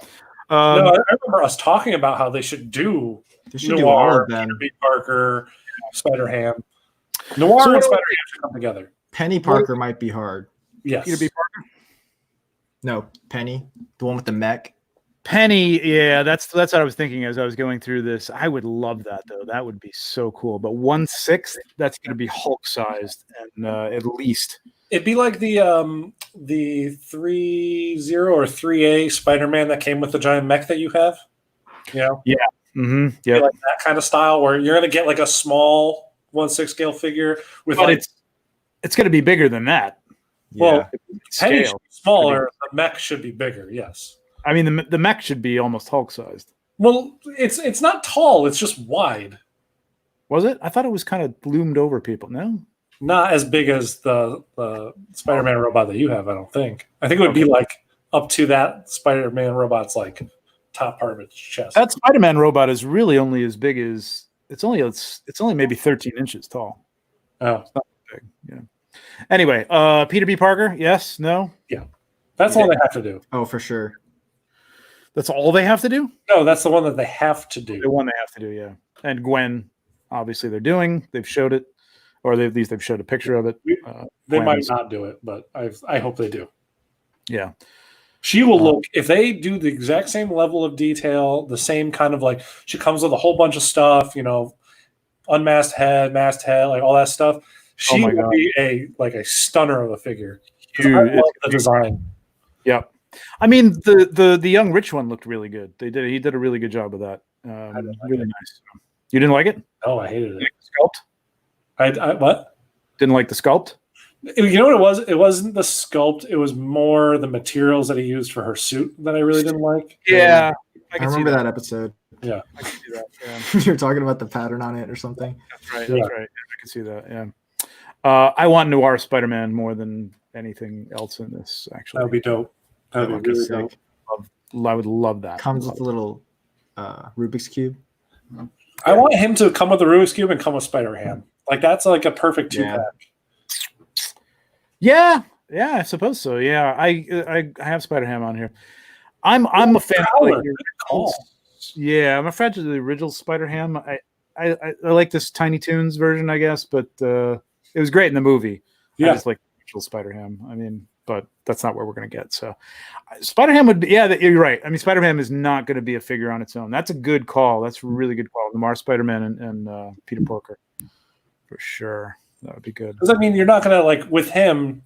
No, I remember us talking about how they should do They should do all of them. Peter B. Parker, Spider-Ham. Noir and Spider-Ham should come together. Penny Parker might be hard. Yes. Peter B. Parker. No, Penny, the one with the mech. Penny, yeah, that's what I was thinking as I was going through this. I would love that though. That would be so cool. But 1/6, that's going to be Hulk sized, and at least it'd be like the 3-0 or 3A Spider-Man that came with the giant mech that you have. You know? Yeah. Mm-hmm. Yeah. Like that kind of style where you're going to get like a small 1/6 scale figure with but it's going to be bigger than that. Well, Penny should Scale. be smaller. The mech should be bigger. Yes. I mean, the mech should be almost Hulk sized. Well, it's not tall. It's just wide. Was it? I thought it was kind of loomed over people. No. Not as big as the Spider-Man robot that you have. I don't think. I think it would be like up to that Spider-Man robot's like top part of its chest. That Spider-Man robot is really only as big as it's only maybe 13 inches tall. Oh, it's not big. Yeah. Anyway, Peter B. Parker. Yes. No. Yeah. That's all they have to do. Oh, for sure. That's all they have to do? No, that's the one that they have to do. The one they have to do, yeah. And Gwen, obviously they're doing. They've showed it, or at least they've showed a picture of it. They might not do it, but I hope they do. Yeah. She will look, if they do the exact same level of detail, the same kind of like, she comes with a whole bunch of stuff, unmasked head, masked head, like all that stuff. She will be a stunner of a figure. I love the design. Yeah. I mean, the young rich one looked really good. He did a really good job of that. Really nice. You didn't like it? Oh, I hated it. Sculpt? I what? Didn't like the sculpt? You know what it was? It wasn't the sculpt. It was more the materials that he used for her suit that I really didn't like. Yeah. I remember that episode. Yeah. I can see that. Yeah. You're talking about the pattern on it or something. That's right. That's right. I can see that. Yeah. I want Noir Spider-Man more than anything else in this, actually. That would be dope. That would be really dope. I would love that. Comes with a little Rubik's Cube. I want him to come with the Rubik's Cube and come with Spider-Ham. Like, that's like a perfect 2-pack. Yeah, I suppose so. Yeah, I have Spider-Ham on here. I'm a fan of the originals. Yeah, I'm a fan of the original Spider-Ham. I like this Tiny Toons version, I guess, but it was great in the movie. Yeah. I just like the original Spider-Ham. I mean, but that's not where we're going to get. So Spider-Ham would be, you're right. I mean, Spider-Ham is not going to be a figure on its own. That's a good call. That's a really good call. Lamar Spider-Man and Peter Parker. For sure. That would be good. Because, I mean, you're not going to, like, with him,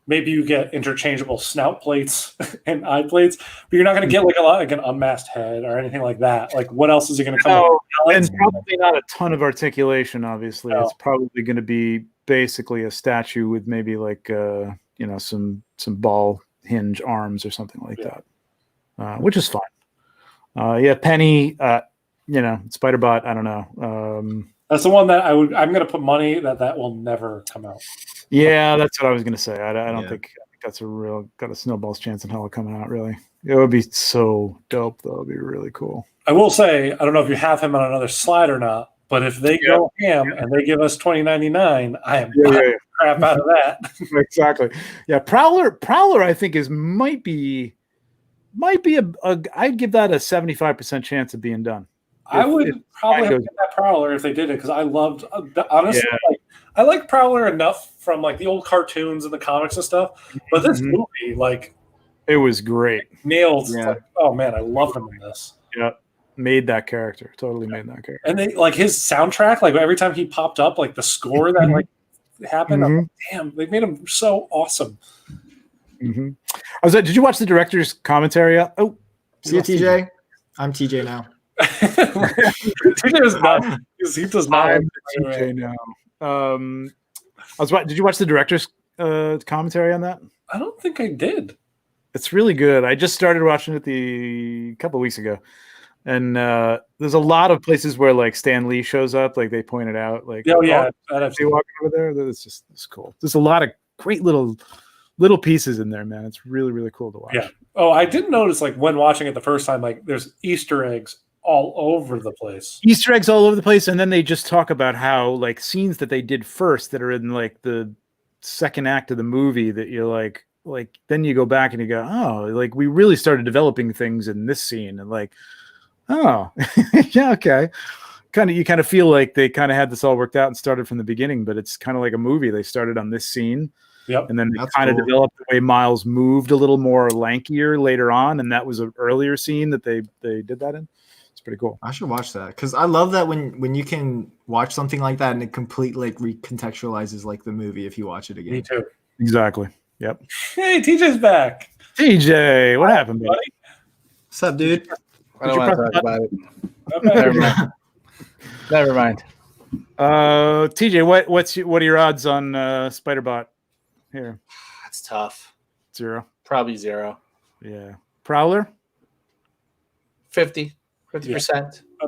maybe you get interchangeable snout plates and eye plates, but you're not going to get, like, an unmasked head or anything like that. Like, what else is he going to come with? And probably not a ton of articulation, obviously. No. It's probably going to be basically a statue with maybe, like, some ball hinge arms or something like that, which is fine. Penny, Spider-Bot, I don't know. That's the one that I'm going to put money that will never come out. Yeah, that's what I was going to say. I don't think that's got a snowball's chance in hell of coming out, really. It would be so dope, though. It would be really cool. I will say, I don't know if you have him on another slide or not, but if they go ham and they give us $20.99, I am crap out of that. Exactly. Yeah, Prowler I think might be I'd give that a 75% chance of being done. I would probably have to get that Prowler if they did it, because I loved honestly. Like, I like Prowler enough from like the old cartoons and the comics and stuff, but this movie, like, it was great. Nailed. Like, oh man, I love him in this. Yeah, made that character. Totally made that character. And they like his soundtrack. Like every time he popped up, like the score that like happened. I'm like, damn, they made him so awesome. Did you watch the director's commentary? Oh, see you, TJ. I'm TJ now. TJ is not. He does not. I'm TJ now. Did you watch the director's commentary on that? I don't think I did. It's really good. I just started watching it a couple of weeks ago, and there's a lot of places where like Stan Lee shows up. Like they pointed out, like they walking over there. It's cool. There's a lot of great little pieces in there, man. It's really, really cool to watch. Yeah. Oh, I did notice, like when watching it the first time, like there's Easter eggs all over the place. Easter eggs all over the place, and then they just talk about how like scenes that they did first that are in like the second act of the movie that you're like then you go back and you go, oh, like we really started developing things in this scene, and like, oh, yeah, okay. You kind of feel like they kind of had this all worked out and started from the beginning, but it's kind of like a movie. They started on this scene. Yep. And then they kind of developed the way Miles moved a little more lankier later on, and that was an earlier scene that they did that in. It's pretty cool. I should watch that because I love that when you can watch something like that and it completely like recontextualizes like the movie if you watch it again. Me too. Exactly. Yep. Hey, TJ's back. TJ, what happened, buddy? What's up, dude? I don't want to talk about it. Never mind. Never mind. TJ, what are your odds on Spiderbot here? That's tough. 0. Probably 0. Yeah. Prowler? 50%.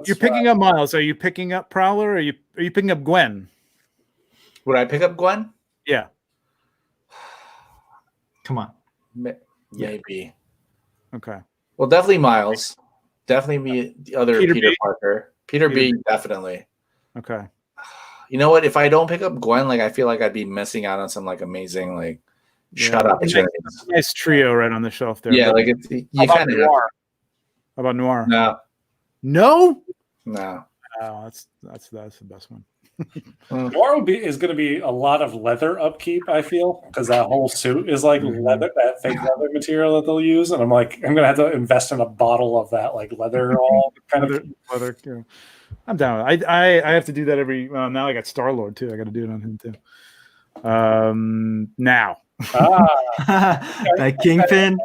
You're picking up Miles. Are you picking up Prowler or are you picking up Gwen? Would I pick up Gwen? Yeah. Come on. Maybe. Okay. Well, definitely Miles. Definitely be the other Peter Parker. Peter B, definitely. Okay. You know what? If I don't pick up Gwen, like I feel like I'd be missing out on some like amazing like shot opportunities. Nice trio right on the shelf there. Yeah, like it's you kind of. How about Noir? No. No. Oh, that's the best one. Noir is going to be a lot of leather upkeep, I feel, because that whole suit is like leather, that fake leather material that they'll use, and I'm going to have to invest in a bottle of that like leather all kind of leather. Yeah. I'm down. I have to do that every. Now I got Star-Lord too. I got to do it on him too. Now. That Kingpin.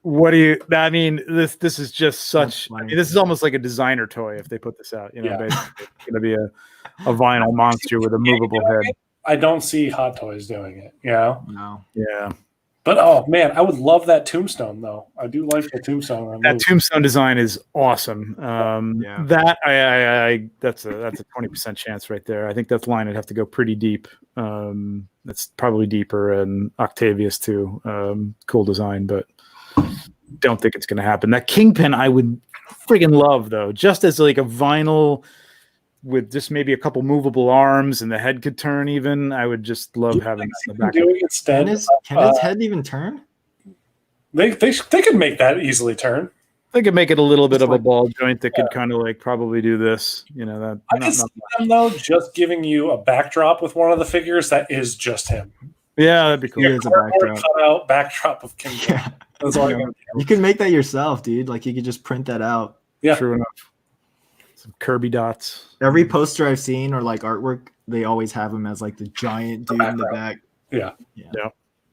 What do you? I mean, this is just such. I mean, this is almost like a designer toy if they put this out. Basically, it's going to be a vinyl monster with a movable head. I don't see Hot Toys doing it. No. Yeah. But oh man, I would love that tombstone though. I do like the tombstone. That tombstone design is awesome. That I that's a 20% chance right there. I think that line would have to go pretty deep. That's probably deeper, and Octavius too. Cool design, but don't think it's going to happen. That Kingpin I would friggin' love though, just as like a vinyl with just maybe a couple movable arms and the head could turn even. I would just love having that in the back. Can his head even turn? They could make that easily turn. They could make it a little bit of a ball joint that could kind of like probably do this. That I can see them though just giving you a backdrop with one of the figures that is just him. Yeah, that'd be cool. It's a backdrop. Cut out backdrop of Kingpin. Yeah. That's all you can make that yourself, dude. Like you could just print that out. Yeah, true enough. Some Kirby dots. Every poster I've seen or like artwork, they always have him as like the giant dude in the back. Yeah.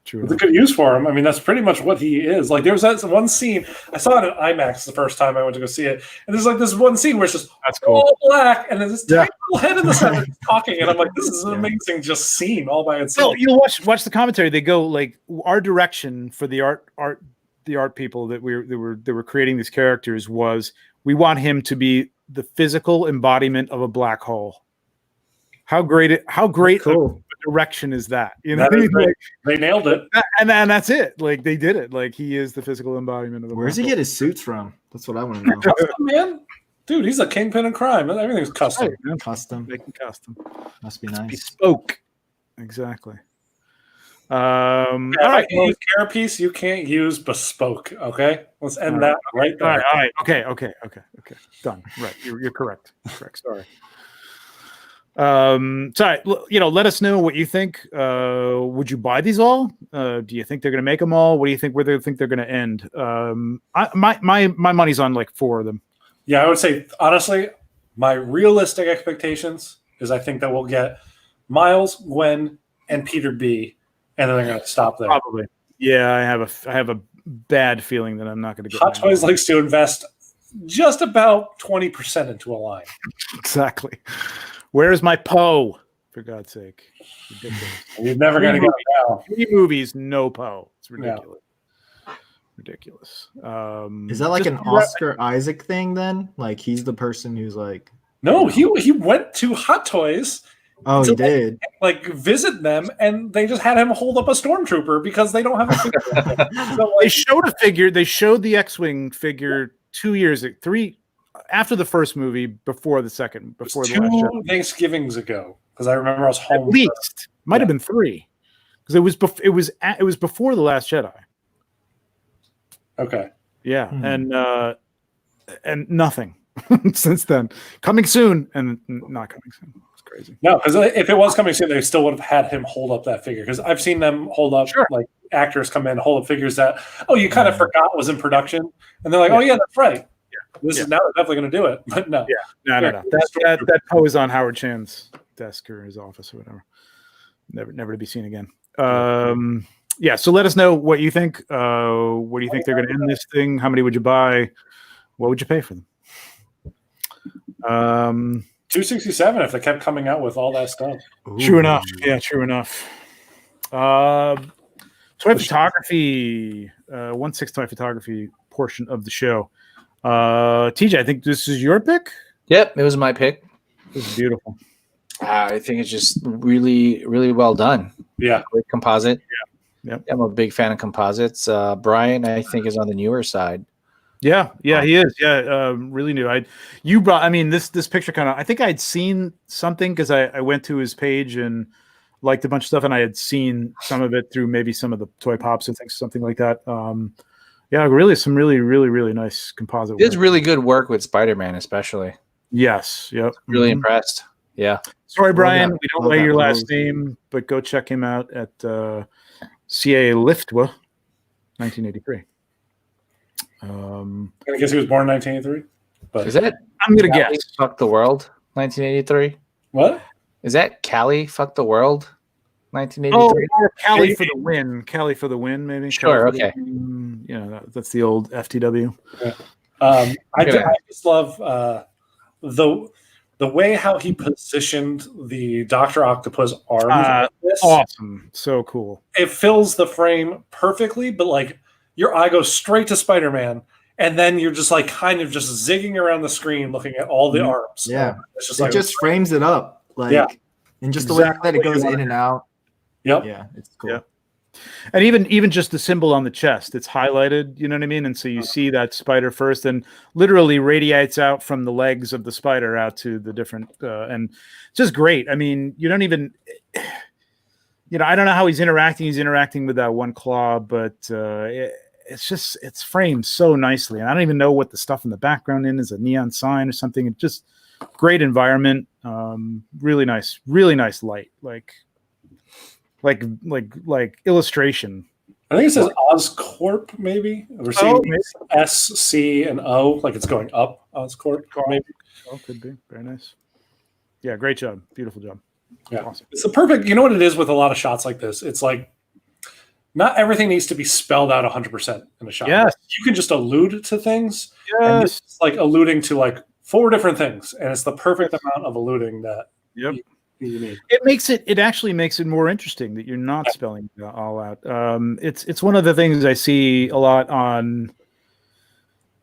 True. It's a good use for him. I mean, that's pretty much what he is. Like there was that one scene I saw it at IMAX the first time I went to go see it, and there's like this one scene where it's just all black, and there's this tiny little head in the center talking, and I'm like, this is an amazing just scene all by itself. So you'll watch the commentary. They go like our direction for the art people that were creating these characters was we want him to be the physical embodiment of a black hole. How great cool. Direction is that? They nailed it, and that's it. Like they did it. Like he is the physical embodiment of the. Where does he get his suits from? That's what I want to know. Custom, man, dude, he's a kingpin of crime. Everything's custom. Right, custom. Making custom. Must be nice. Bespoke. Exactly. All right. You use carapace. You can't use bespoke. Okay, let's end that right there. All right. Okay. Done. Right. You're correct. Sorry. Sorry. Let us know what you think. Would you buy these all? Do you think they're going to make them all? What do you think? Where do you think they're going to end? My money's on like 4 of them. Yeah, I would say honestly, my realistic expectations is I think that we'll get Miles, Gwen, and Peter B, and then they're going to stop there. Probably. Yeah, I have a bad feeling that I'm not going to get. Hot Toys likes to invest just about 20% into a line. Exactly. Where's my Poe? For God's sake. Ridiculous. You're never going to get it now. 3 movies, no Poe. It's ridiculous. Yeah. Ridiculous. Is that like an Oscar Isaac thing then? Like he's the person who's like... No, he went to Hot Toys. Oh, he did? Like visit them, and they just had him hold up a stormtrooper because they don't have a figure. So, they showed a figure. They showed the X-Wing figure 2 years, 3... after the first movie, before the second, before the last two Jedi. Thanksgivings ago, because I remember I was home. At least might have been 3, because it was before the Last Jedi. Okay. Yeah, and nothing since then. Coming soon, and not coming soon. It's crazy. No, because if it was coming soon, they still would have had him hold up that figure. Because I've seen them hold up, like actors come in, hold up figures that, you kind of forgot was in production, and they're like, oh yeah, that's right. This is now they're definitely going to do it, but no. No. That pose on Howard Chan's desk or his office or whatever. Never to be seen again. So let us know what you think. What do you think they're going to end this thing? How many would you buy? What would you pay for them? $267 if they kept coming out with all that stuff. True enough. Yeah, true enough. Toy photography, 1/6 toy photography portion of the show. TJ, I think this is your pick. Yep, it was my pick. This is beautiful. I think it's just really, really well done. Yeah, great composite. Yeah, I'm a big fan of composites. Brian, I think, is on the newer side. Yeah, he is. Yeah, really new. This picture kind of. I think I'd seen something because I went to his page and liked a bunch of stuff, and I had seen some of it through maybe some of the toy pops and things, something like that. Really, some really, really, really nice composite. He does really good work with Spider-Man, especially. Yes. Yep. Really impressed. Yeah. Sorry, Brian, we don't know your last name, but go check him out at CA Liftwa, 1983. I guess he was born in 1983. But is that? I'm gonna guess. Fuck the World, 1983. What is that? Callie, Fuck the World, 1983. Oh, or Callie for the win. Callie for the win, maybe. Sure. Okay. That's the old FTW. Yeah. I just love the way how he positioned the Dr. Octopus arm. Awesome. So cool. It fills the frame perfectly, but like your eye goes straight to Spider-Man, and then you're just like kind of just zigging around the screen looking at all the arms. Yeah. It just frames it up. And just the way that it goes in and out. Yep. Yeah, it's cool. Yeah. And even just the symbol on the chest, it's highlighted, you know what I mean? And so you see that spider first and literally radiates out from the legs of the spider out to the different, and it's just great. I mean, you don't even, I don't know how he's interacting. He's interacting with that one claw, but it's framed so nicely. And I don't even know what the stuff in the background is a neon sign or something. It's just great environment. Really nice light. Like illustration. I think it says Oscorp, maybe. We're seeing S, C, and O, like it's going up. Oscorp, maybe. Oh, could be. Very nice. Yeah, great job. Beautiful job. Yeah, awesome. It's the perfect. You know what it is with a lot of shots like this? It's like not everything needs to be spelled out 100% in a shot. Yes. You can just allude to things. Yes. It's like alluding to like 4 different things, and it's the perfect amount of alluding that. Yep. It actually makes it more interesting that you're not spelling it all out. It's one of the things I see a lot on.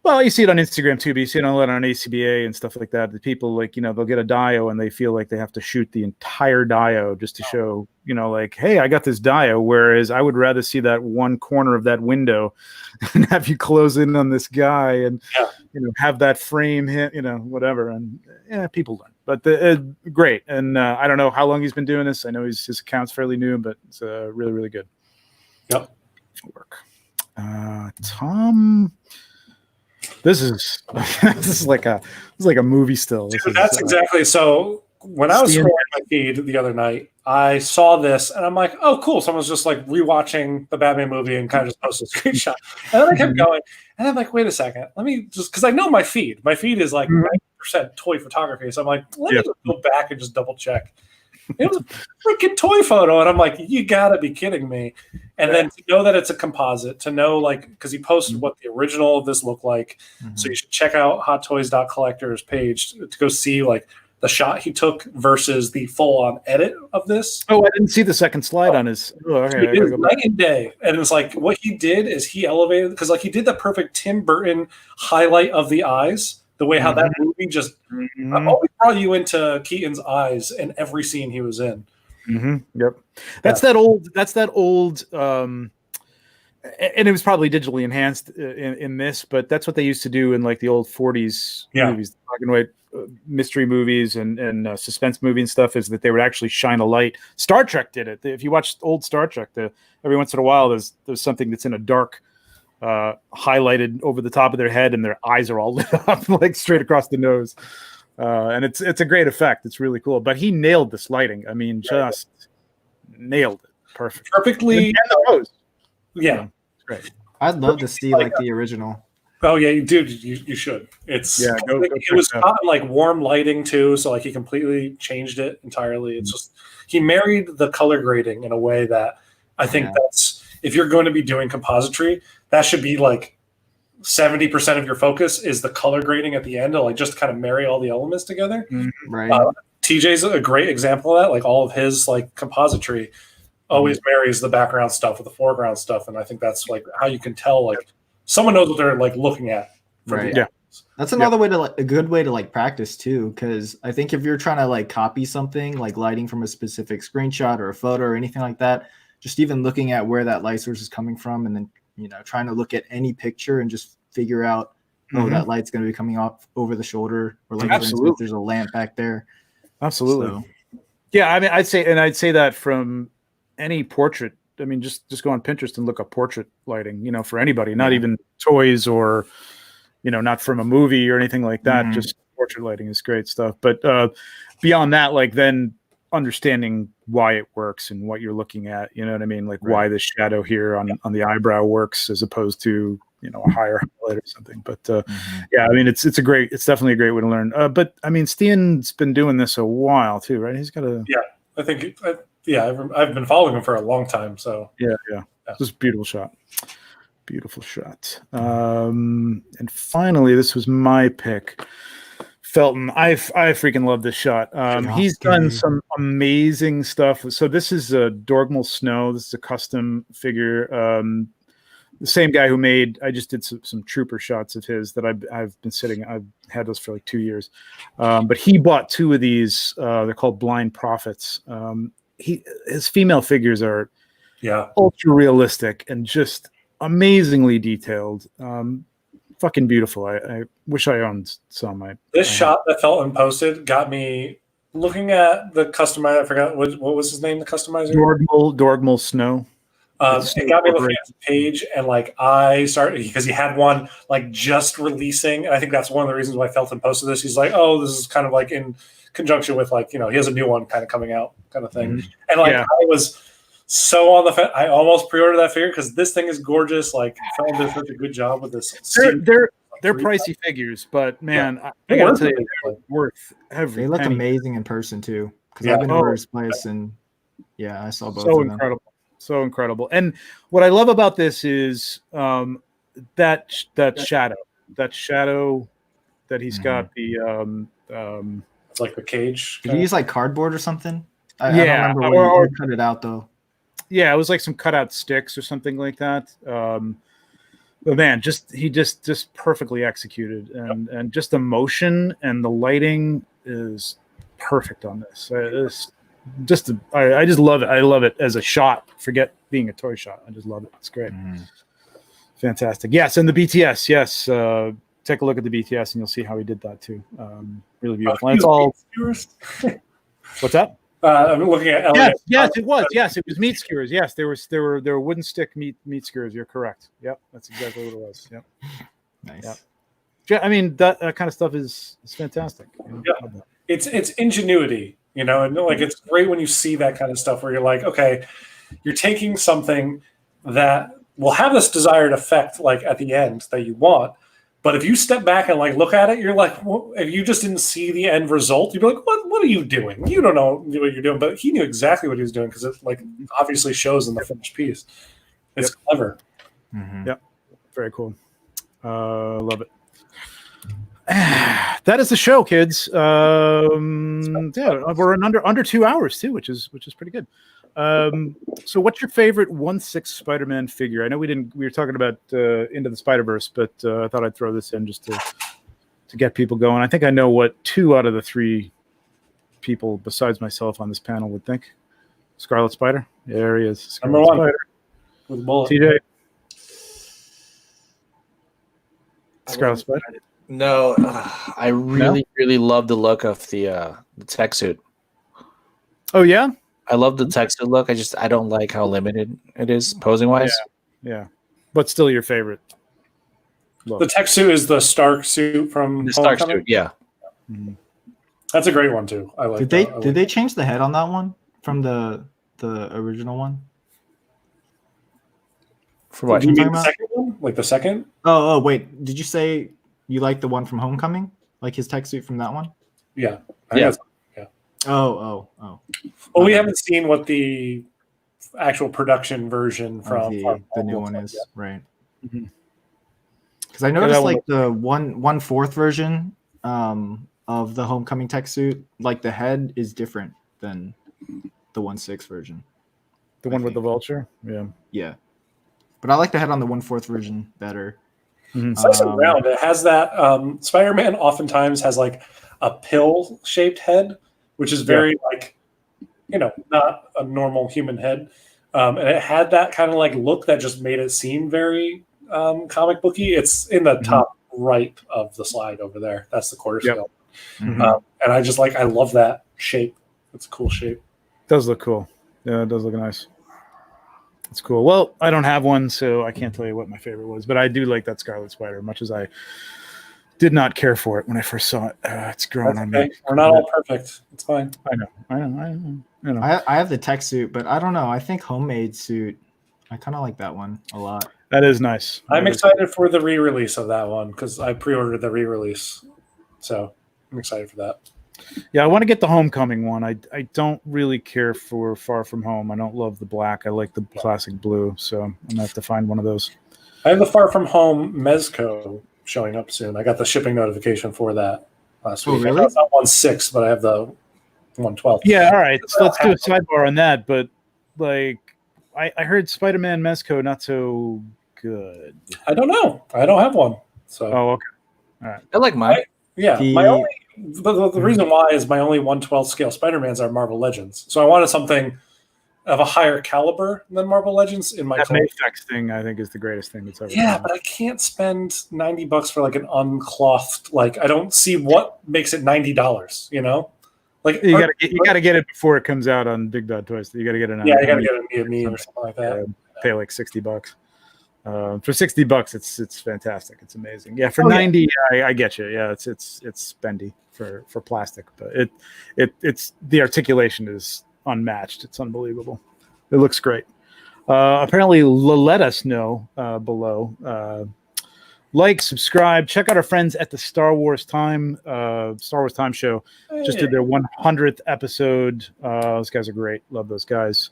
Well, you see it on Instagram too, but you see it a lot on ACBA and stuff like that. The people they'll get a dio and they feel like they have to shoot the entire dio just to show, hey, I got this dio. Whereas I would rather see that one corner of that window and have you close in on this guy and have that frame hit, whatever. And people learn. But great. And I don't know how long he's been doing this. I know his account's fairly new, but it's really, really good. Yep. Work. Tom. This is like a movie still. Dude, that's exactly so. When I was scrolling my feed the other night, I saw this and I'm like, "Oh, cool!" Someone's just like rewatching the Batman movie and kind of just posted a screenshot. And then I kept going, and I'm like, "Wait a second, let me just," because I know my feed. My feed is like 90% toy photography, so I'm like, "Let me just go back and just double check." It was a freaking toy photo, and I'm like, "You gotta be kidding me!" And then to know that it's a composite, to know because he posted what the original of this looked like, so you should check out hottoys.collector's page to go see the shot he took versus the full-on edit of this. Oh, I didn't see the second slide on his. Oh, okay, it is night and day, and it's like what he did is he elevated because he did the perfect Tim Burton highlight of the eyes. The way how that movie just always brought you into Keaton's eyes in every scene he was in. Yep, that's that old and it was probably digitally enhanced in this, but that's what they used to do in like the old 40s movies, black and white mystery movies and suspense movie and stuff, is that they would actually shine a light. Star Trek did it. If you watch old Star Trek, every once in a while there's something that's in a dark, highlighted over the top of their head, and their eyes are all lit up like straight across the nose. And it's a great effect. It's really cool. But he nailed this lighting. I mean, just nailed it. Perfect. Perfectly. And the pose. Yeah. Great. I'd love to see like the original. Oh yeah, dude, you should. It's go it was shot in like warm lighting too, so like he completely changed it entirely. It's just he married the color grading in a way that I think that's, if you're going to be doing compositry, that should be like 70% of your focus is the color grading at the end to like just kind of marry all the elements together. Right. TJ's a great example of that. Like all of his like compositry always marries the background stuff with the foreground stuff, and I think that's like how you can tell like someone knows what they're like looking at. Right. Yeah. That's another way to a good way to like practice too, because I think if you're trying to like copy something like lighting from a specific screenshot or a photo or anything like that, just even looking at where that light source is coming from, and then trying to look at any picture and just figure out that light's going to be coming off over the shoulder, or like for instance, there's a lamp back there. Absolutely. So. Yeah, I mean, I'd say that from any portrait. I mean, just go on Pinterest and look up portrait lighting, for anybody, not even toys or, not from a movie or anything like that. Just portrait lighting is great stuff. But beyond that, like then understanding why it works and what you're looking at, you know what I mean? Like why the shadow here on the eyebrow works as opposed to, a higher highlight or something. But yeah, I mean, it's definitely a great way to learn. But I mean, Stian's been doing this a while too, right? He's got I think I've been following him for a long time. So yeah. This is a beautiful shot. Beautiful shot. And finally, this was my pick. Felton. I freaking love this shot. He's done some amazing stuff. So this is a Dorgmal Snow. This is a custom figure. The same guy who I just did some trooper shots of his that I've had those for like 2 years. But he bought 2 of these. They're called Blind Prophets. His female figures are ultra realistic and just amazingly detailed. Fucking beautiful. I wish I owned some. This shot that Felton posted got me looking at the customizer. I forgot what was his name. The customizer. Dorgmal Snow. It got me looking at the page, and like I started because he had one like just releasing, and I think that's one of the reasons why Felton posted this. He's like, "Oh, this is kind of like in conjunction with like he has a new one kind of coming out, kind of thing." And like I was so on the fence. I almost pre-ordered that figure because this thing is gorgeous. Like Felton did such a good job with this. They're pricey figures, but man, I gotta tell you, they're worth every. They look penny. amazing in person too, because I've been over his place and I saw both. So of them. incredible. So incredible. And what I love about this is that shadow that he's got it's like the cage. Did he use like cardboard or something? I don't remember where he cut it out though. Yeah, it was like some cutout sticks or something like that. But man, he just perfectly executed, and just the motion and the lighting is perfect on this. I just love it. I love it as a shot. Forget being a toy shot. I just love it. It's great. Fantastic. Yes, and the BTS. Yes, take a look at the BTS, and you'll see how he did that too. Really beautiful. And it's all. What's that? I'm looking at. Yes, it was. Yes, it was meat skewers. Yes, there were wooden stick meat skewers. You're correct. Yep, that's exactly what it was. Yep. Nice. Yep. Yeah, I mean that kind of stuff is fantastic. It's ingenuity. And like it's great when you see that kind of stuff where you're like, okay, you're taking something that will have this desired effect, like at the end that you want. But if you step back and like look at it, you're like, well, if you just didn't see the end result, you'd be like, what are you doing? You don't know what you're doing. But he knew exactly what he was doing because it like obviously shows in the finished piece. It's clever. Yep. Very cool. Love it. That is the show, kids. We're in under 2 hours too, which is pretty good. So what's your favorite 1/6 Spider-Man figure? I know we were talking about Into the Spiderverse, but I thought I'd throw this in just to get people going. I think I know what 2 out of the 3 people besides myself on this panel would think. Scarlet Spider. There he is. Number 1 with a bullet. TJ. Scarlet Spider? No, I really love the look of the tech suit. Oh yeah, I love the tech suit look. I don't like how limited it is posing wise. yeah. But still your favorite. The tech suit is the Stark suit from The Stark Homecoming. suit, yeah. Mm-hmm. That's a great one too. I like. Did they change the head on that one from the original one? For what? You mean talking the about? second one? Like the second? Oh, wait. Did you say you like the one from Homecoming? Like his tech suit from that one? Yeah. Yeah. Oh. Well, we haven't seen what the actual production version from the new one is, right? Mm-hmm. Because I noticed like the 1/4 version of the Homecoming tech suit, like the head is different than the 1/6 version. The one with the vulture? Yeah. But I like the head on the 1/4 version better. Mm-hmm. It's nice and round. It has that Spider-Man oftentimes has like a pill-shaped head, which is very like, not a normal human head. And it had that kind of like look that just made it seem very comic booky. It's in the top right of the slide over there. That's the quarter scale. Mm-hmm. And I love that shape. It's a cool shape. It does look cool. Yeah, it does look nice. It's cool. Well, I don't have one, so I can't tell you what my favorite was, but I do like that Scarlet Spider, much as I did not care for it when I first saw it. It's growing on me. We're not all perfect. It's fine. I know. I have the tech suit, but I don't know. I think homemade suit, I kind of like that one a lot. That is nice. I'm excited for the re-release of that one because I pre-ordered the re-release. So I'm excited for that. Yeah, I want to get the Homecoming one. I don't really care for Far From Home. I don't love the black. I like the classic blue, so I'm going to have to find one of those. I have the Far From Home Mezco showing up soon. I got the shipping notification for that last week. Really? It's not 1/6, but I have the 1/12. Yeah, all right. So let's do a sidebar on that. But like, I heard Spider-Man Mezco not so good. I don't know. I don't have one. So. Oh, okay. All right. I like mine. The reason why is my only 1/12 scale Spider-Mans are Marvel Legends. So I wanted something of a higher caliber than Marvel Legends in my that collection. Mayfex thing, I think, is the greatest thing that's ever Yeah, but I can't spend $90 for like an unclothed. Like I don't see what makes it $90. Like you gotta get it before it comes out on Big Bad Toys. You gotta get it. You gotta get it me or something like that. Pay like $60. For $60, it's fantastic. It's amazing. Yeah, for 90, I get you. Yeah, it's spendy for plastic, but it's the articulation is unmatched. It's unbelievable. It looks great. Apparently, let us know below. Like, subscribe, check out our friends at the Star Wars Time show. Just did their 100th episode. Those guys are great. Love those guys.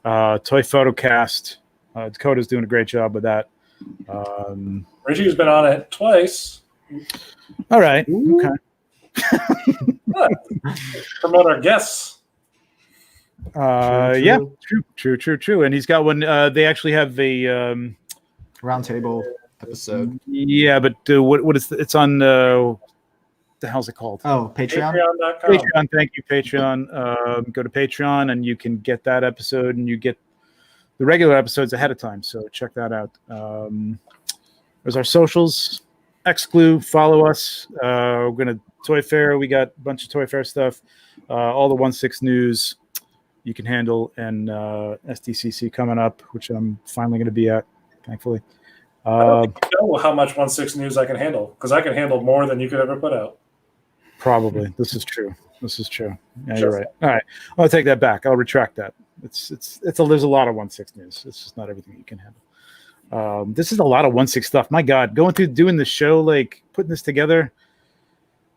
Toy Photocast. Dakota's doing a great job with that. Reggie's been on it twice. All right. Okay. Promote our guests. Yeah, true. And he's got one. They actually have a roundtable episode. Yeah, but what is it's on? The hell's it called? Oh, Patreon. Patreon.com. Thank you, Patreon. Go to Patreon and you can get that episode, and you get the regular episodes ahead of time. So check that out. There's our socials. Exclu. Follow us. We're gonna Toy Fair. We got a bunch of Toy Fair stuff. All the 1/6 news you can handle, and SDCC coming up, which I'm finally going to be at, thankfully. I don't think you know how much 1/6 news I can handle, because I can handle more than you could ever put out. Probably. This is true. Yeah, sure. You're right. All right. I'll take that back. I'll retract that. There's a lot of 1/6 news. It's just not everything you can handle. This is a lot of 1/6 stuff. My God, going through doing the show, like putting this together.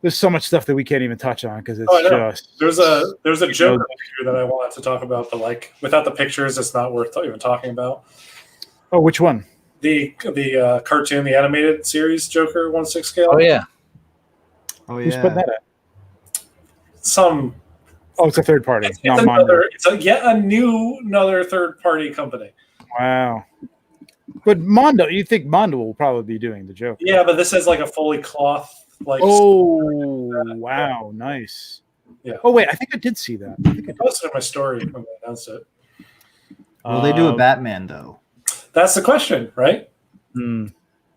There's so much stuff that we can't even touch on because it's just. There's a joke here that I wanted to talk about, but like without the pictures, it's not worth even talking about. Oh, which one? The cartoon, the animated series Joker 1/6 scale. Oh yeah. Who's putting that at? It's a third party. It's yet another third party company. Wow. But Mondo, you think Mondo will probably be doing the Joker? Yeah, but this is like a fully cloth. Wow, nice. Yeah. Oh wait, I think I did see that. I posted in my story when I announced it. Will they do a Batman though? That's the question, right?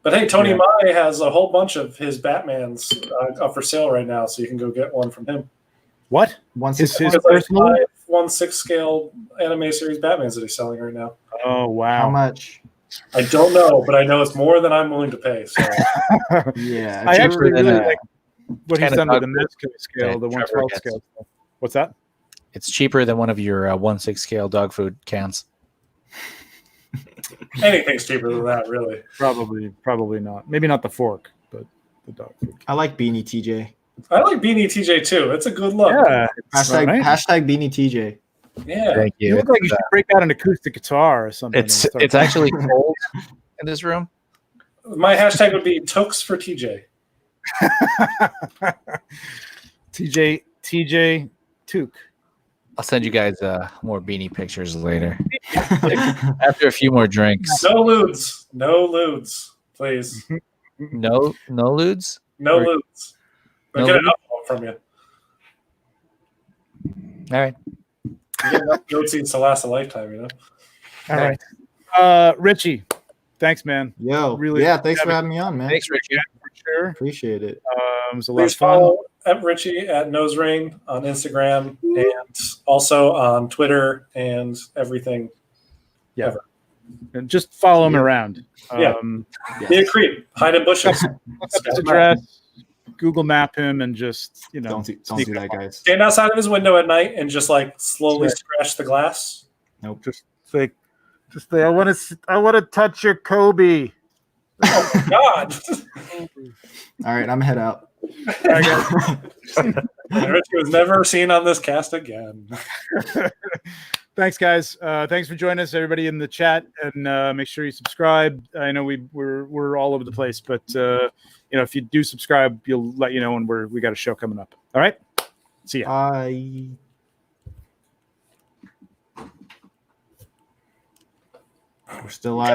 But hey, Tony Mai has a whole bunch of his Batmans up for sale right now, so you can go get one from him. What? His personal 1/6 scale anime series Batmans that he's selling right now. Oh wow! How much? I don't know, but I know it's more than I'm willing to pay. So yeah, I actually really like what he's Canada done with the dog Mexico scale, the 1/12 scale. What's that? It's cheaper than one of your 1/6 scale dog food cans. Anything's cheaper than that, really. Probably not. Maybe not the fork, but the dog food. I like Beanie TJ. I like Beanie TJ too. It's a good look. Yeah. Hashtag Beanie TJ. Yeah. Thank you. You look like you should break out an acoustic guitar or something. It's actually cold in this room. My hashtag would be Tooks for TJ. TJ Took. I'll send you guys more beanie pictures later. After a few more drinks. No lewds, please. No lewds? No lewds. I'll get an upvote from you. All right. You get enough goat seeds to last a lifetime, you know? All right. Richie, thanks, man. Yo, really, thanks for having me on, man. Thanks, Richie. For sure. Appreciate it. It was a lot of Please fun. follow at Richie at Nose Ring on Instagram and also on Twitter and everything. Yeah. Ever. And just follow him around. Be a creep. Hide in bushes. Look up his address. Google Map him and just don't do that, guys. Stand outside of his window at night and just like slowly scratch the glass. Nope. Just say I want to touch your Kobe. Oh God! All right, I'm head out. Richie was newever seen on this cast again. Thanks, guys. Thanks for joining us, everybody in the chat, and make sure you subscribe. I know we're all over the place, but if you do subscribe, you'll let you know when we got a show coming up. All right, see ya. Bye. We're still live.